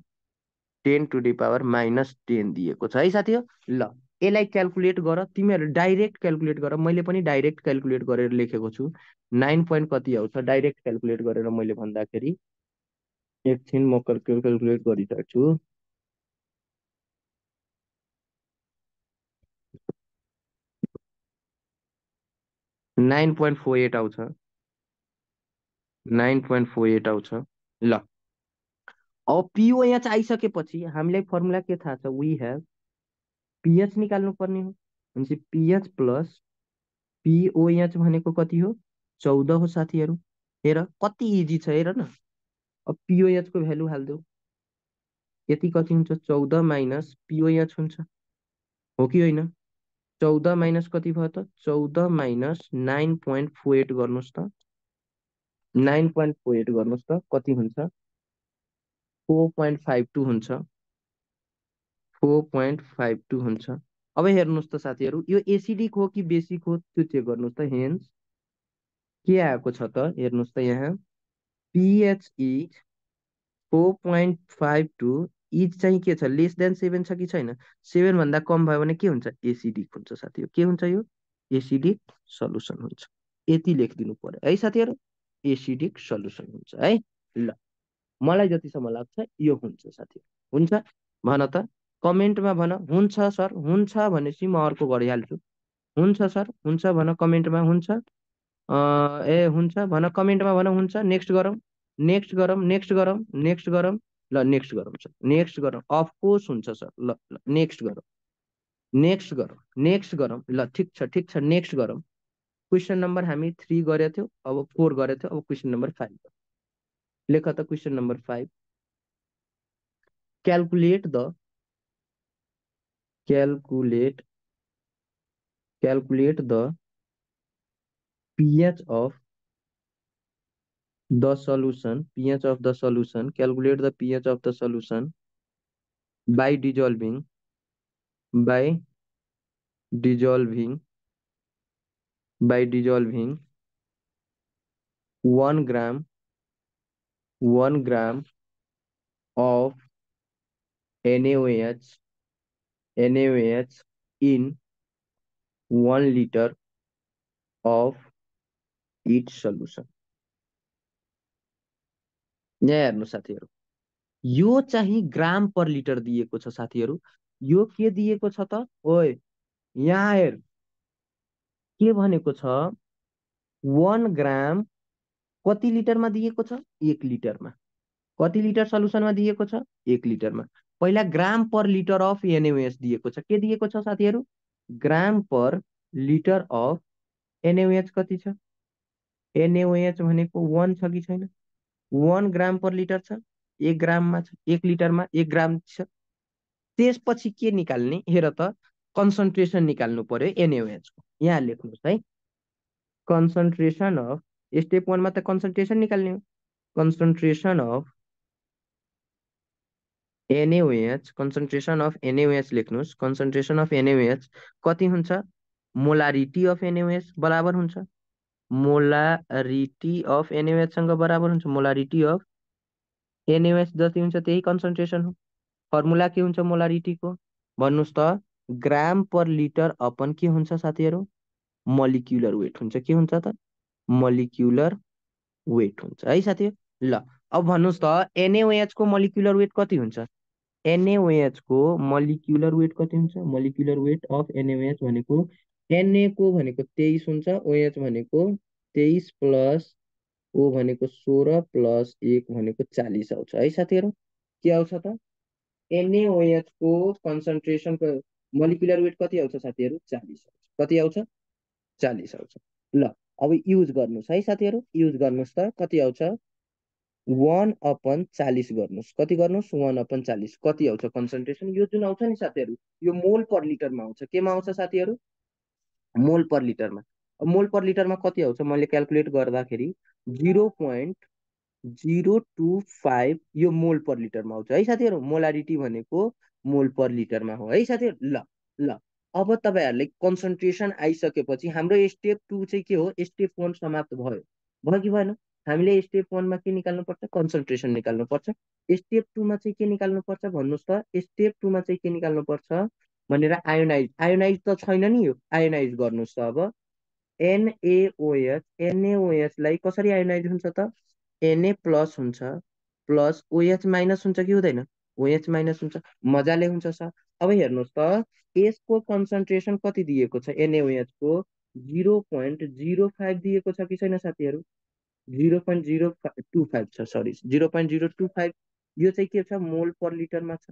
10 to the power minus 10 दिएको छ है साथीहरू। ल यसलाई क्यालकुलेट गर, तिमीहरू डाइरेक्ट क्यालकुलेट गर, मैले पनि डाइरेक्ट क्यालकुलेट गरेर लेखेको छु। 9 पोइन्ट कति आउँछ डाइरेक्ट क्यालकुलेट गरेर मैले भन्दाखेरि, एकछिन म क्यालकुलेट गरिसक्छु। 9.48 आउँछ, 9.48 आउँछ। ल अब POH आइसकेपछि हामीलाई फर्मुला के थाहा छ, वी हेभ PH निकाल्नु पर्ने हो, भनेपछि PH प्लस POH भनेको कति हो, 14 हो साथीहरू। हेर कति इजी छ, हेर न। अब POH को भ्यालु हाल्देऊ, यति कति हुन्छ, 14 माइनस POH हुन्छ, हो कि होइन। 14 माइनस कति भयो त, 14 माइनस 9.48 गर्नुहोस् त, 9.48 गर्नुहोस् त, कति हुन्छ, 4.52 हुन्छ, 4.52 हुन्छ। अब हेर्नुहोस् त साथीहरू, यो एसिडिक हो कि बेसिक हो त्यो चेक गर्नुहोस् त। हेन्स के आएको छ त, हेर्नुहोस् त, यहाँ PH इज 4.52, इज चाहिँ के छ, लेस देन 7 छ कि छैन, 7 भन्दा कम भयो भने के हुन्छ, एसिडिक हुन्छ साथीहरू। के हुन्छ, यो एसिडिक सल्युसन हुन्छ। यति लेखिदिनु पर्यो है साथीहरू, एसिडिक सल्युसन हुन्छ है। ल मलाई जतिसम्म लाग्छ यो हुन्छ साथीहरू, हुन्छ भन त, कमेन्टमा भन, हुन्छ सर, हुन्छ भनेपछि म अर्को गरिहाल्छु। हुन्छ सर, हुन्छ भन कमेन्टमा, हुन्छ ए हुन्छ भन कमेन्टमा भन, हुन्छ। नेक्स्ट गरौँ, नेक्स्ट गरौँ, नेक्स्ट गरौँ, नेक्स्ट गरौँ, ल नेक्स्ट गरौँ सर, नेक्स्ट गरौँ, अफकोर्स हुन्छ सर। ल ल नेक्स्ट गरौँ, नेक्स्ट गरौँ, नेक्स्ट गरौँ, ल ठिक छ, ठिक छ, नेक्स्ट गरौँ। क्वेसन नम्बर हामी 3 गरेको थियौँ, अब 4 गरेको थियौँ, अब क्वेसन नम्बर 5 लेख त। Question number 5, calculate the calculate the pH of the solution, calculate the pH of the solution by dissolving by dissolving 1 gram of NaOH NaOH in 1 liter of its solution. यहाँ हेर्नु साथीहरू, यो चाहिँ ग्राम per litre दिएको छ साथीहरू। यो के दिएको छ त? ओए यहाँ हेर, के भनेको छ? 1 ग्राम कति लिटरमा दिएको छ? 1 लिटरमा। कति लिटर सल्युसनमा दिएको छ? 1 लिटरमा। पहिला ग्राम पर लिटर अफ NaOH दिएको छ। के दिएको छ साथीहरू? ग्राम पर लिटर अफ NaOH कति छ? NaOH भनेको 1 छ कि छैन? 1 ग्राम पर लिटर छ। 1 ग्राममा छ, 1 लिटरमा 1 ग्राम छ। त्यसपछि के निकाल्ने? हेर त, कन्सन्ट्रेसन निकाल्नु पर्यो NaOH को। यहाँ लेख्नुहोस् है, कन्सन्ट्रेसन अफ, स्टेप 1 मा त कन्सन्ट्रेसन निकाल्ने हो। Concentration of NaOH, concentration of NaOH लेख्नुहोस्। कन्सन्ट्रेसन अफ NaOH कति हुन्छ? मोलारिटी अफ NaOH बराबर हुन्छ, मोलारिटी अफ NaOH सँग बराबर हुन्छ। मोलारिटी अफ NaOH जति हुन्छ त्यही कन्सन्ट्रेसन हो। फर्मुला के हुन्छ मोलारिटीको? भन्नुहोस् त, ग्राम पर लिटर अपन के हुन्छ साथीहरू? मोलिक्युलर वेट हुन्छ। के हुन्छ त? मोलिक्युलर वेट हुन्छ है साथीहरू। ल अब भन्नुहोस् त, NaOH को मोलिक्युलर वेट कति हुन्छ? NaOH को मोलिक्युलर वेट कति हुन्छ? मोलिक्युलर वेट अफ NaOH भनेको Na को भनेको 23 हुन्छ, OH भनेको 23 प्लस O भनेको 16 प्लस 1 भनेको 40 आउँछ है साथीहरू। के आउँछ त? NaOH को कन्सन्ट्रेसन मोलिक्युलर वेट कति आउँछ साथीहरू? 40 आउँछ। कति आउँछ? 40 आउँछ। ल अब युज गर्नुहोस् है साथीहरू, युज गर्नुहोस् त, कति आउँछ? 1/40 गर्नुहोस्। कति गर्नुहोस्? 1/40। कति आउँछ कन्सन्ट्रेसन? यो जुन आउँछ नि साथीहरू, यो मोल पर लिटरमा आउँछ। केमा आउँछ साथीहरू? मोल पर लिटरमा। मोल पर लिटरमा कति आउँछ? मैले क्यालकुलेट गर्दाखेरि 0.025 यो मोल पर लिटरमा आउँछ है साथीहरू। मोलारिटी भनेको मोल पर लिटरमा हो है साथीहरू। ल ल अब तपाईँहरूले कन्सन्ट्रेसन आइसकेपछि हाम्रो स्टेप 2 चाहिँ के हो? स्टेप 1 समाप्त भयो। भयो कि भएन? हामीले स्टेप 1 मा के निकाल्नु पर्छ? कन्सन्ट्रेसन निकाल्नु पर्छ। स्टेप 2 मा चाहिँ के निकाल्नु पर्छ भन्नुहोस् त? स्टेप 2 मा चाहिँ के निकाल्नु पर्छ भनेर, आयोनाइज। आयोनाइज त छैन नि, यो आयोनाइज गर्नुहोस् त। अब NaOH लाई कसरी आयोनाइज हुन्छ त? Na प्लस हुन्छ, प्लस OH माइनस हुन्छ कि हुँदैन? OH माइनस हुन्छ। मजाले हुन्छ सर। अब हेर्नुहोस् त, यसको कन्सन्ट्रेसन कति दिएको छ? NaOH को 0.05 दिएको छ कि छैन साथीहरू? 0.025 छ, सरी 0.025। यो चाहिँ के छ? मोल पर लिटरमा छ,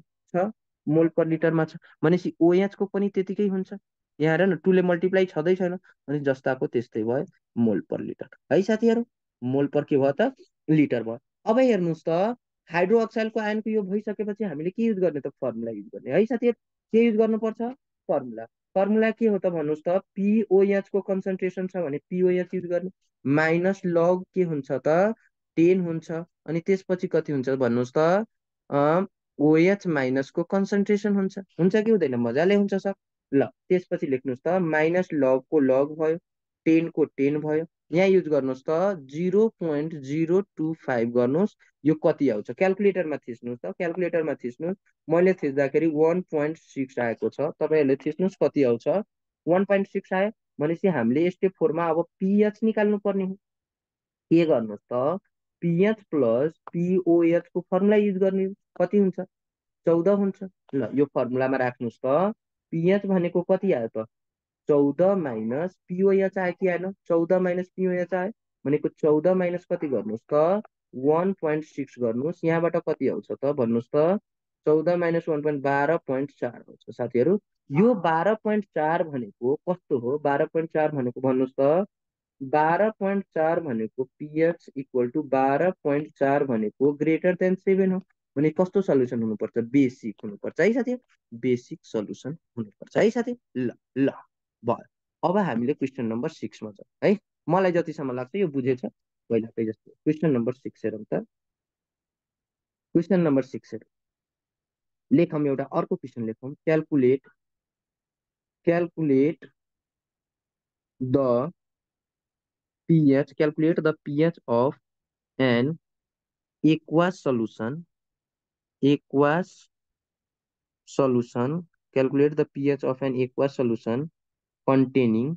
मोल पर लिटरमा छ भनेपछि OH को पनि त्यतिकै हुन्छ। यहाँ हेर न, 2 ले मल्टिप्लाई छँदै छैन अनि जस्ताको त्यस्तै भयो, मोल पर लिटर है साथीहरू। मोल पर के भयो त? लिटर भयो। अब हेर्नुहोस् त, हाइड्रोक्साइडको आयनको यो भइसकेपछि हामीले के युज गर्ने त? फर्मुला युज गर्ने है साथीहरू। के युज गर्नुपर्छ? फर्मुला। फर्मुला के हो त भन्नुहोस् त? POH को कन्सन्ट्रेसन छ भने POH युज गर्ने, माइनस लग के हुन्छ त? 10 हुन्छ। अनि त्यसपछि कति हुन्छ भन्नुहोस् त? OH माइनस को कन्सन्ट्रेसन हुन्छ। हुन्छ कि हुँदैन? मजाले हुन्छ सर। ल त्यसपछि लेख्नुहोस् त, माइनस लग को लग भयो, 10 को 10 भयो। यहाँ युज गर्नुहोस् त, 0.025 गर्नुहोस्। यो कति आउँछ? क्यालकुलेटरमा थिच्नुहोस् त, क्यालकुलेटरमा थिच्नुहोस्। मैले थिच्दाखेरि 1.6 आएको छ, तपाईँहरूले थिच्नुहोस् कति आउँछ? 1.6 आयो भनेपछि हामीले स्टेप 4 मा अब PH निकाल्नु पर्ने हो। के गर्नुहोस् त? PH प्लस POH को फर्मुला युज गर्ने हो। कति हुन्छ? 14 हुन्छ। ल यो फर्मुलामा राख्नुहोस् त। PH भनेको कति आयो त? 14 माइनस POH आयो कि आएन? 14 माइनस POH आयो भनेको 14 माइनस कति गर्नुहोस् त? 1.6 गर्नुहोस्। यहाँबाट कति आउँछ त भन्नुहोस् त? 14 माइनस 1.12.4 आउँछ साथीहरू। यो 12.4 भनेको कस्तो हो? 12.4 भनेको भन्नुहोस् त? 12.4 भनेको PH इक्वल टु 12.4 भनेको ग्रेटर देन 7 हो भने कस्तो सल्युसन हुनुपर्छ? बेसिक हुनुपर्छ है साथी। बेसिक सल्युसन हुनुपर्छ है साथी। ल ल भयो। अब हामीले क्वेसन नम्बर 6 मा जाउँ है। मलाई जतिसम्म लाग्छ यो बुझेछ पहिलाकै जस्तो। क्वेसन नम्बर 6 हेरौँ त। क्वेसन नम्बर 6 हेरौँ। लेखौँ एउटा अर्को क्वेसन लेखौँ। Calculate the pH, calculate the pH of an aqueous solution solution, calculate the pH of an aqueous solution containing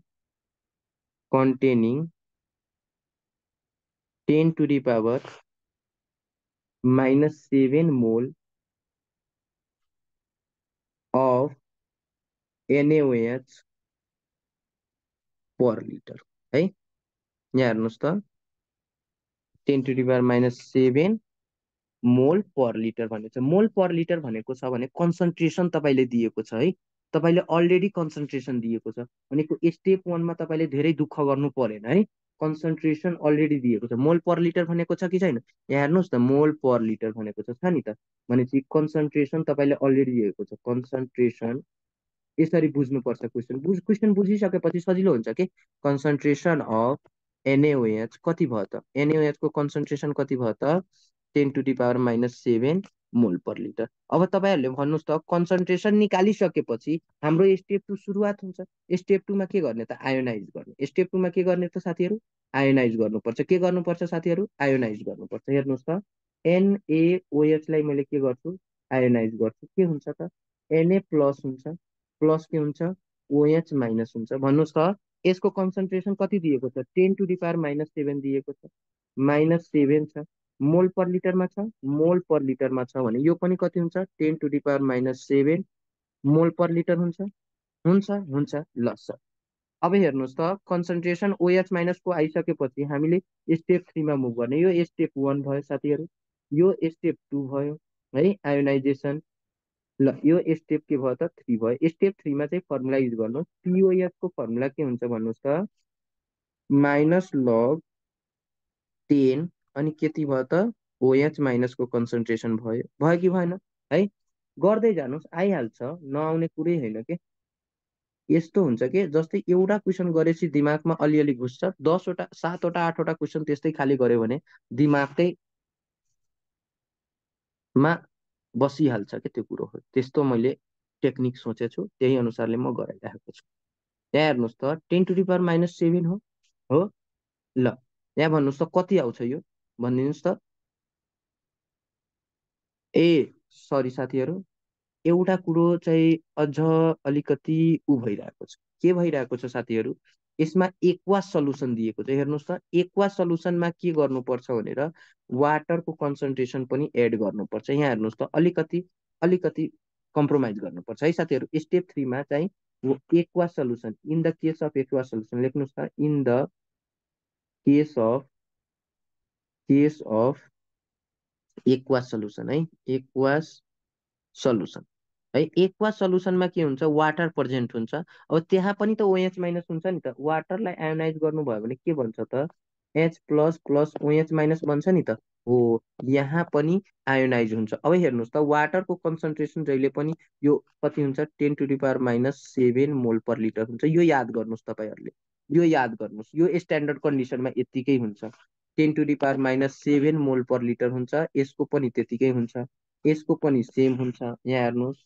10 to the power -7 mole of NaOH per liter है। यहाँ हेर्नुहोस् त 10 to the power -7 मोल per litre भनेको छ। मोल per litre भनेको छ भने कन्सन्ट्रेसन तपाईँले दिएको छ है, तपाईँले अलरेडी कन्सन्ट्रेसन दिएको छ भनेको स्टेप 1 मा तपाईँले धेरै दुःख गर्नु परेन है, कन्सन्ट्रेसन अलरेडी दिएको छ। मोल पर लिटर भनेको छ कि छैन, यहाँ हेर्नुहोस् त मोल पर लिटर भनेको छ नि त, भनेपछि कन्सन्ट्रेसन तपाईँले अलरेडी दिएको छ। कन्सन्ट्रेसन यसरी बुझ्नुपर्छ, क्वेसन बुझिसकेपछि सजिलो हुन्छ कि कन्सन्ट्रेसन अफ NaOH कति भयो त, NaOH को कन्सन्ट्रेसन कति भयो त 10 to the power -7 मोल पर लिटर। अब तपाईँहरूले भन्नुहोस् त कन्सन्ट्रेसन निकालिसकेपछि हाम्रो स्टेप 2 सुरुवात हुन्छ। स्टेप 2 मा के गर्ने त, आयोनाइज गर्ने। स्टेप 2 मा के गर्ने त साथीहरू, आयोनाइज गर्नुपर्छ। के गर्नुपर्छ साथीहरू, आयोनाइज गर्नुपर्छ। हेर्नुहोस् त NaOH लाई मैले के गर्छु, आयोनाइज गर्छु, के हुन्छ त Na प्लस हुन्छ, प्लस के हुन्छ OH माइनस हुन्छ। भन्नुहोस् त यसको कन्सन्ट्रेसन कति दिएको छ, 10 to the power -7 दिएको छ, -7 छ, मोल पर लिटरमा छ, मोल पर लिटरमा छ भने यो पनि कति हुन्छ 10 to the power -7 मोल पर लिटर हुन्छ, हुन्छ हुन्छ ल सर। अब हेर्नुहोस् त कन्सन्ट्रेसन OH माइनस को आइसकेपछि हामीले स्टेप 3 मा मुभ गर्ने। यो स्टेप 1 भयो साथीहरू, यो स्टेप 2 भयो है आयोनाइजेसन। ल यो स्टेप के भयो त 3 भयो। स्टेप 3 मा चाहिँ फर्मुला युज गर्नु। POH को फर्मुला के हुन्छ भन्नुहोस् त -log10 अनि कति भयो त OH माइनस को कन्सन्ट्रेसन भयो, भयो कि भएन है, गर्दै जानुहोस् आइहाल्छ, नआउने कुरै होइन के। यस्तो हुन्छ कि जस्तै एउटा क्वेसन गरेपछि दिमागमा अलिअलि घुस्छ, 10 वटा 7 वटा 8 वटा क्वेसन त्यस्तै खाली गर्यो भने दिमागकै मा बसिहाल्छ के त्यो कुरो हो। त्यस्तो मैले टेक्निक सोचेछु, त्यही अनुसारले म गराइरहेको छु। यहाँ हेर्नुहोस् त 10 to the power -7 हो ल। यहाँ भन्नुहोस् त कति आउँछ यो भनिदिनुहोस् त। ए सरी साथीहरू, एउटा कुरो चाहिँ अझ अलिकति उ भइरहेको छ। के भइरहेको छ साथीहरू, यसमा एक्वास सल्युसन दिएको छ। हेर्नुहोस् त एक्वास सल्युसनमा के गर्नुपर्छ भनेर वाटरको कन्सन्ट्रेसन पनि एड गर्नुपर्छ। यहाँ हेर्नुहोस् त अलिकति अलिकति कम्प्रोमाइज गर्नुपर्छ है साथीहरू। स्टेप 3 मा चाहिँ aqueous solution, in the case of aqueous solution लेख्नुहोस् त, in the case of aqueous solution है, एक्वास सल्युसन है। एक्वा सल्युसनमा के हुन्छ, वाटर प्रेजेन्ट हुन्छ। अब त्यहाँ पनि त OH माइनस हुन्छ नि त, वाटरलाई आयोनाइज गर्नुभयो भने के भन्छ त H plus plus OH minus बन्छ नि त हो, यहाँ पनि आयोनाइज हुन्छ। अब हेर्नुहोस् त वाटरको कन्सन्ट्रेसन जहिले पनि यो कति हुन्छ 10 to the power -7 मोल पर लिटर हुन्छ। यो याद गर्नुहोस् तपाईँहरूले, यो याद गर्नुहोस्, यो स्ट्यान्डर्ड कन्डिसनमा यत्तिकै हुन्छ। 10 to the power -7 मोल पर लिटर हुन्छ, यसको पनि त्यतिकै हुन्छ, यसको पनि सेम हुन्छ। यहाँ हेर्नुहोस्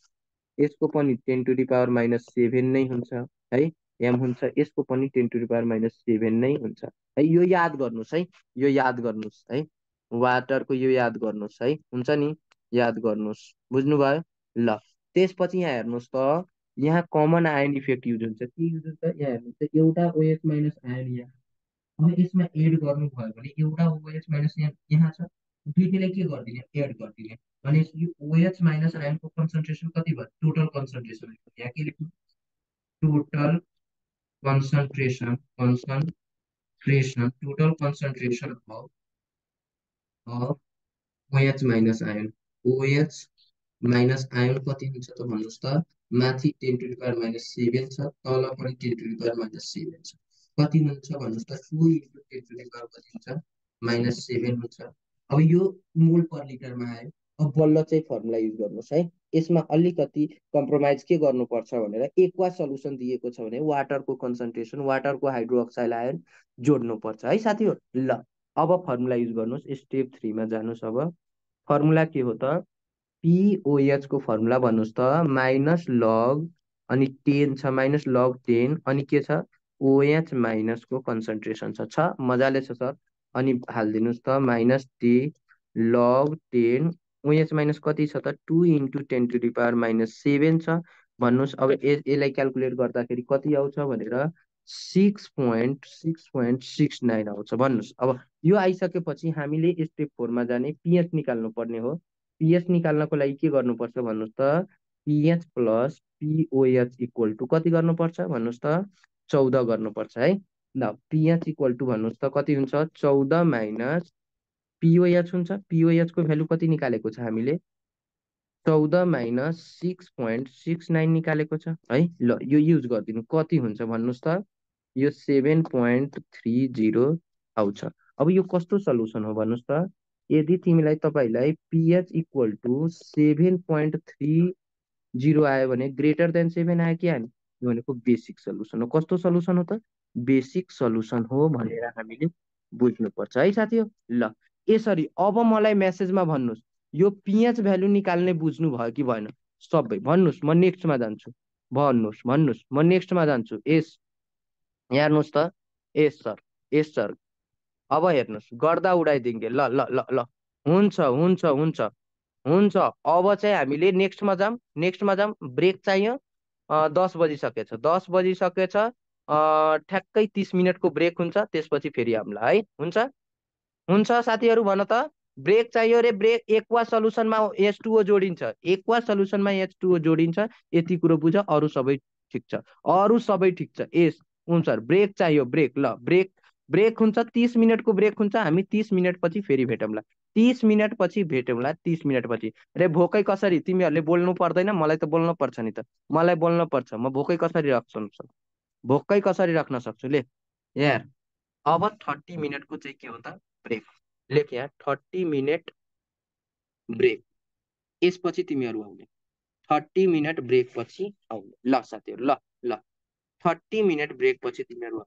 यसको पनि 10 to the power -7 नै हुन्छ है, एम हुन्छ, यसको पनि 10 to the power -7 नै हुन्छ है। यो याद गर्नुहोस् है, यो याद गर्नुहोस् है, वाटरको यो याद गर्नुहोस् है, हुन्छ नि, याद गर्नुहोस्, बुझ्नुभयो ल। त्यसपछि यहाँ हेर्नुहोस् त यहाँ कमन आयन इफेक्ट युज हुन्छ। के युज हुन्छ, यहाँ हेर्नुहोस् त एउटा OH माइनस आयन यहाँ, अब यसमा एड गर्नुभयो भने एउटा OH माइनस यहाँ छ, दुईटैलाई के गरिदिने एड गरिदिने भनेपछि OH माइनस आयनको कन्सन्ट्रेसन कति भयो, टोटल कन्सन्ट्रेसन यहाँ के लेख्नु, total concentration, total concentration of OH minus ion. OH minus ion कति हुन्छ त भन्नुहोस् त, माथि 10 to the power -7 छ, तल पनि 10 to the power -7 छ, कति हुन्छ भन्नुहोस् त 2 into 10 to the power कति हुन्छ -7 हुन्छ। अब यो मोल पर लिटरमा आयो। अब बल्ल चाहिँ फर्मुला युज गर्नुहोस् है। यसमा अलिकति कम्प्रोमाइज के गर्नुपर्छ भनेर एक्वा सल्युसन दिएको छ भने वाटरको कन्सन्ट्रेसन, वाटरको हाइड्रोक्साइड आयन जोड्नुपर्छ है साथीहरू ल। अब फर्मुला युज गर्नुहोस्, स्टेप 3 मा जानुहोस्। अब फर्मुला के हो त, POH को फर्मुला भन्नुहोस् त -log अनि 10 छ, -log10 अनि के छ OH माइनस को कन्सन्ट्रेसन छ, मजाले छ सर। अनि हालिदिनुहोस् त -10 log 10 OH माइनस कति छ त 2 × 10⁻⁻7 छ भन्नुहोस्। अब यसलाई क्यालकुलेट गर्दाखेरि कति आउँछ भनेर 6.6.69 आउँछ भन्नुहोस्। अब यो आइसकेपछि हामीले स्टेप 4 मा जाने पिएच निकाल्नु पर्ने हो। पिएच निकाल्नको लागि के गर्नुपर्छ भन्नुहोस् त पिएच प्लस पिओएच इक्वल टु कति गर्नुपर्छ भन्नुहोस् त 14 गर्नुपर्छ है। ल पिएच इक्वल टु भन्नुहोस् त कति हुन्छ 14 माइनस पिओएच हुन्छ। पिओएच को भ्यालु कति निकालेको छ हामीले 14 माइनस 6.69 निकालेको छ है। ल यो युज गरिदिनु कति हुन्छ भन्नुहोस् त यो 7.30 आउँछ। अब यो कस्तो सल्युसन हो भन्नुहोस् त यदि तिमीलाई तपाईलाई पिएच इक्वल टु 7.30 आयो भने ग्रेटर देन 7 आयो कि आएन यो भनेको बेसिक सल्युसन हो। कस्तो सल्युसन हो त बेसिक सल्युसन हो भनेर हामीले बुझ्नुपर्छ है साथी हो। ल यसरी अब मलाई मेसेजमा भन्नुहोस् यो पिएच भ्यालु निकाल्ने बुझ्नु भयो कि भएन सबै भन्नुहोस्। म नेक्स्टमा जान्छु भन्नुहोस् म नेक्स्टमा जान्छु। यस हेर्नुहोस् त यस सर अब हेर्नुहोस् गर्दा उडाइदिन्गे। ल ल ल ल हुन्छ हुन्छ हुन्छ हुन्छ अब चाहिँ हामीले नेक्स्टमा जाम ब्रेक चाहियो 10 बजिसकेछ 10 बजिसकेछ ठ्याक्कै 30 मिनटको ब्रेक हुन्छ त्यसपछि फेरि आउँला है। हुन्छ साथीहरू भन त ब्रेक चाहियो रे। ब्रेक एक्वा सल्युसनमा H2O जोडिन्छ एक्वा सल्युसनमा H2O जोडिन्छ यति कुरो बुझ अरू सबै ठिक छ यस हुन्छ ब्रेक चाहियो ब्रेक। ल ब्रेक हुन्छ 30 मिनटको ब्रेक हुन्छ। हामी 30 मिनट पछि फेरि भेटौँला 30 मिनट पछि भेटौँला 30 मिनट पछि। रे भोकै कसरी तिमीहरूले बोल्नु पर्दैन मलाई त बोल्नु पर्छ नि त मलाई बोल्नु पर्छ। म भोकै कसरी राख्न सक्छु ले यार। अब 30 मिनटको चाहिँ के हो त ब्रेक लेख यहाँ 30 मिनट ब्रेक यसपछि तिमीहरू आउने 30 मिनट ब्रेक पछि आउने। ल साथीहरू ल ल 30 मिनट ब्रेक पछि तिमीहरू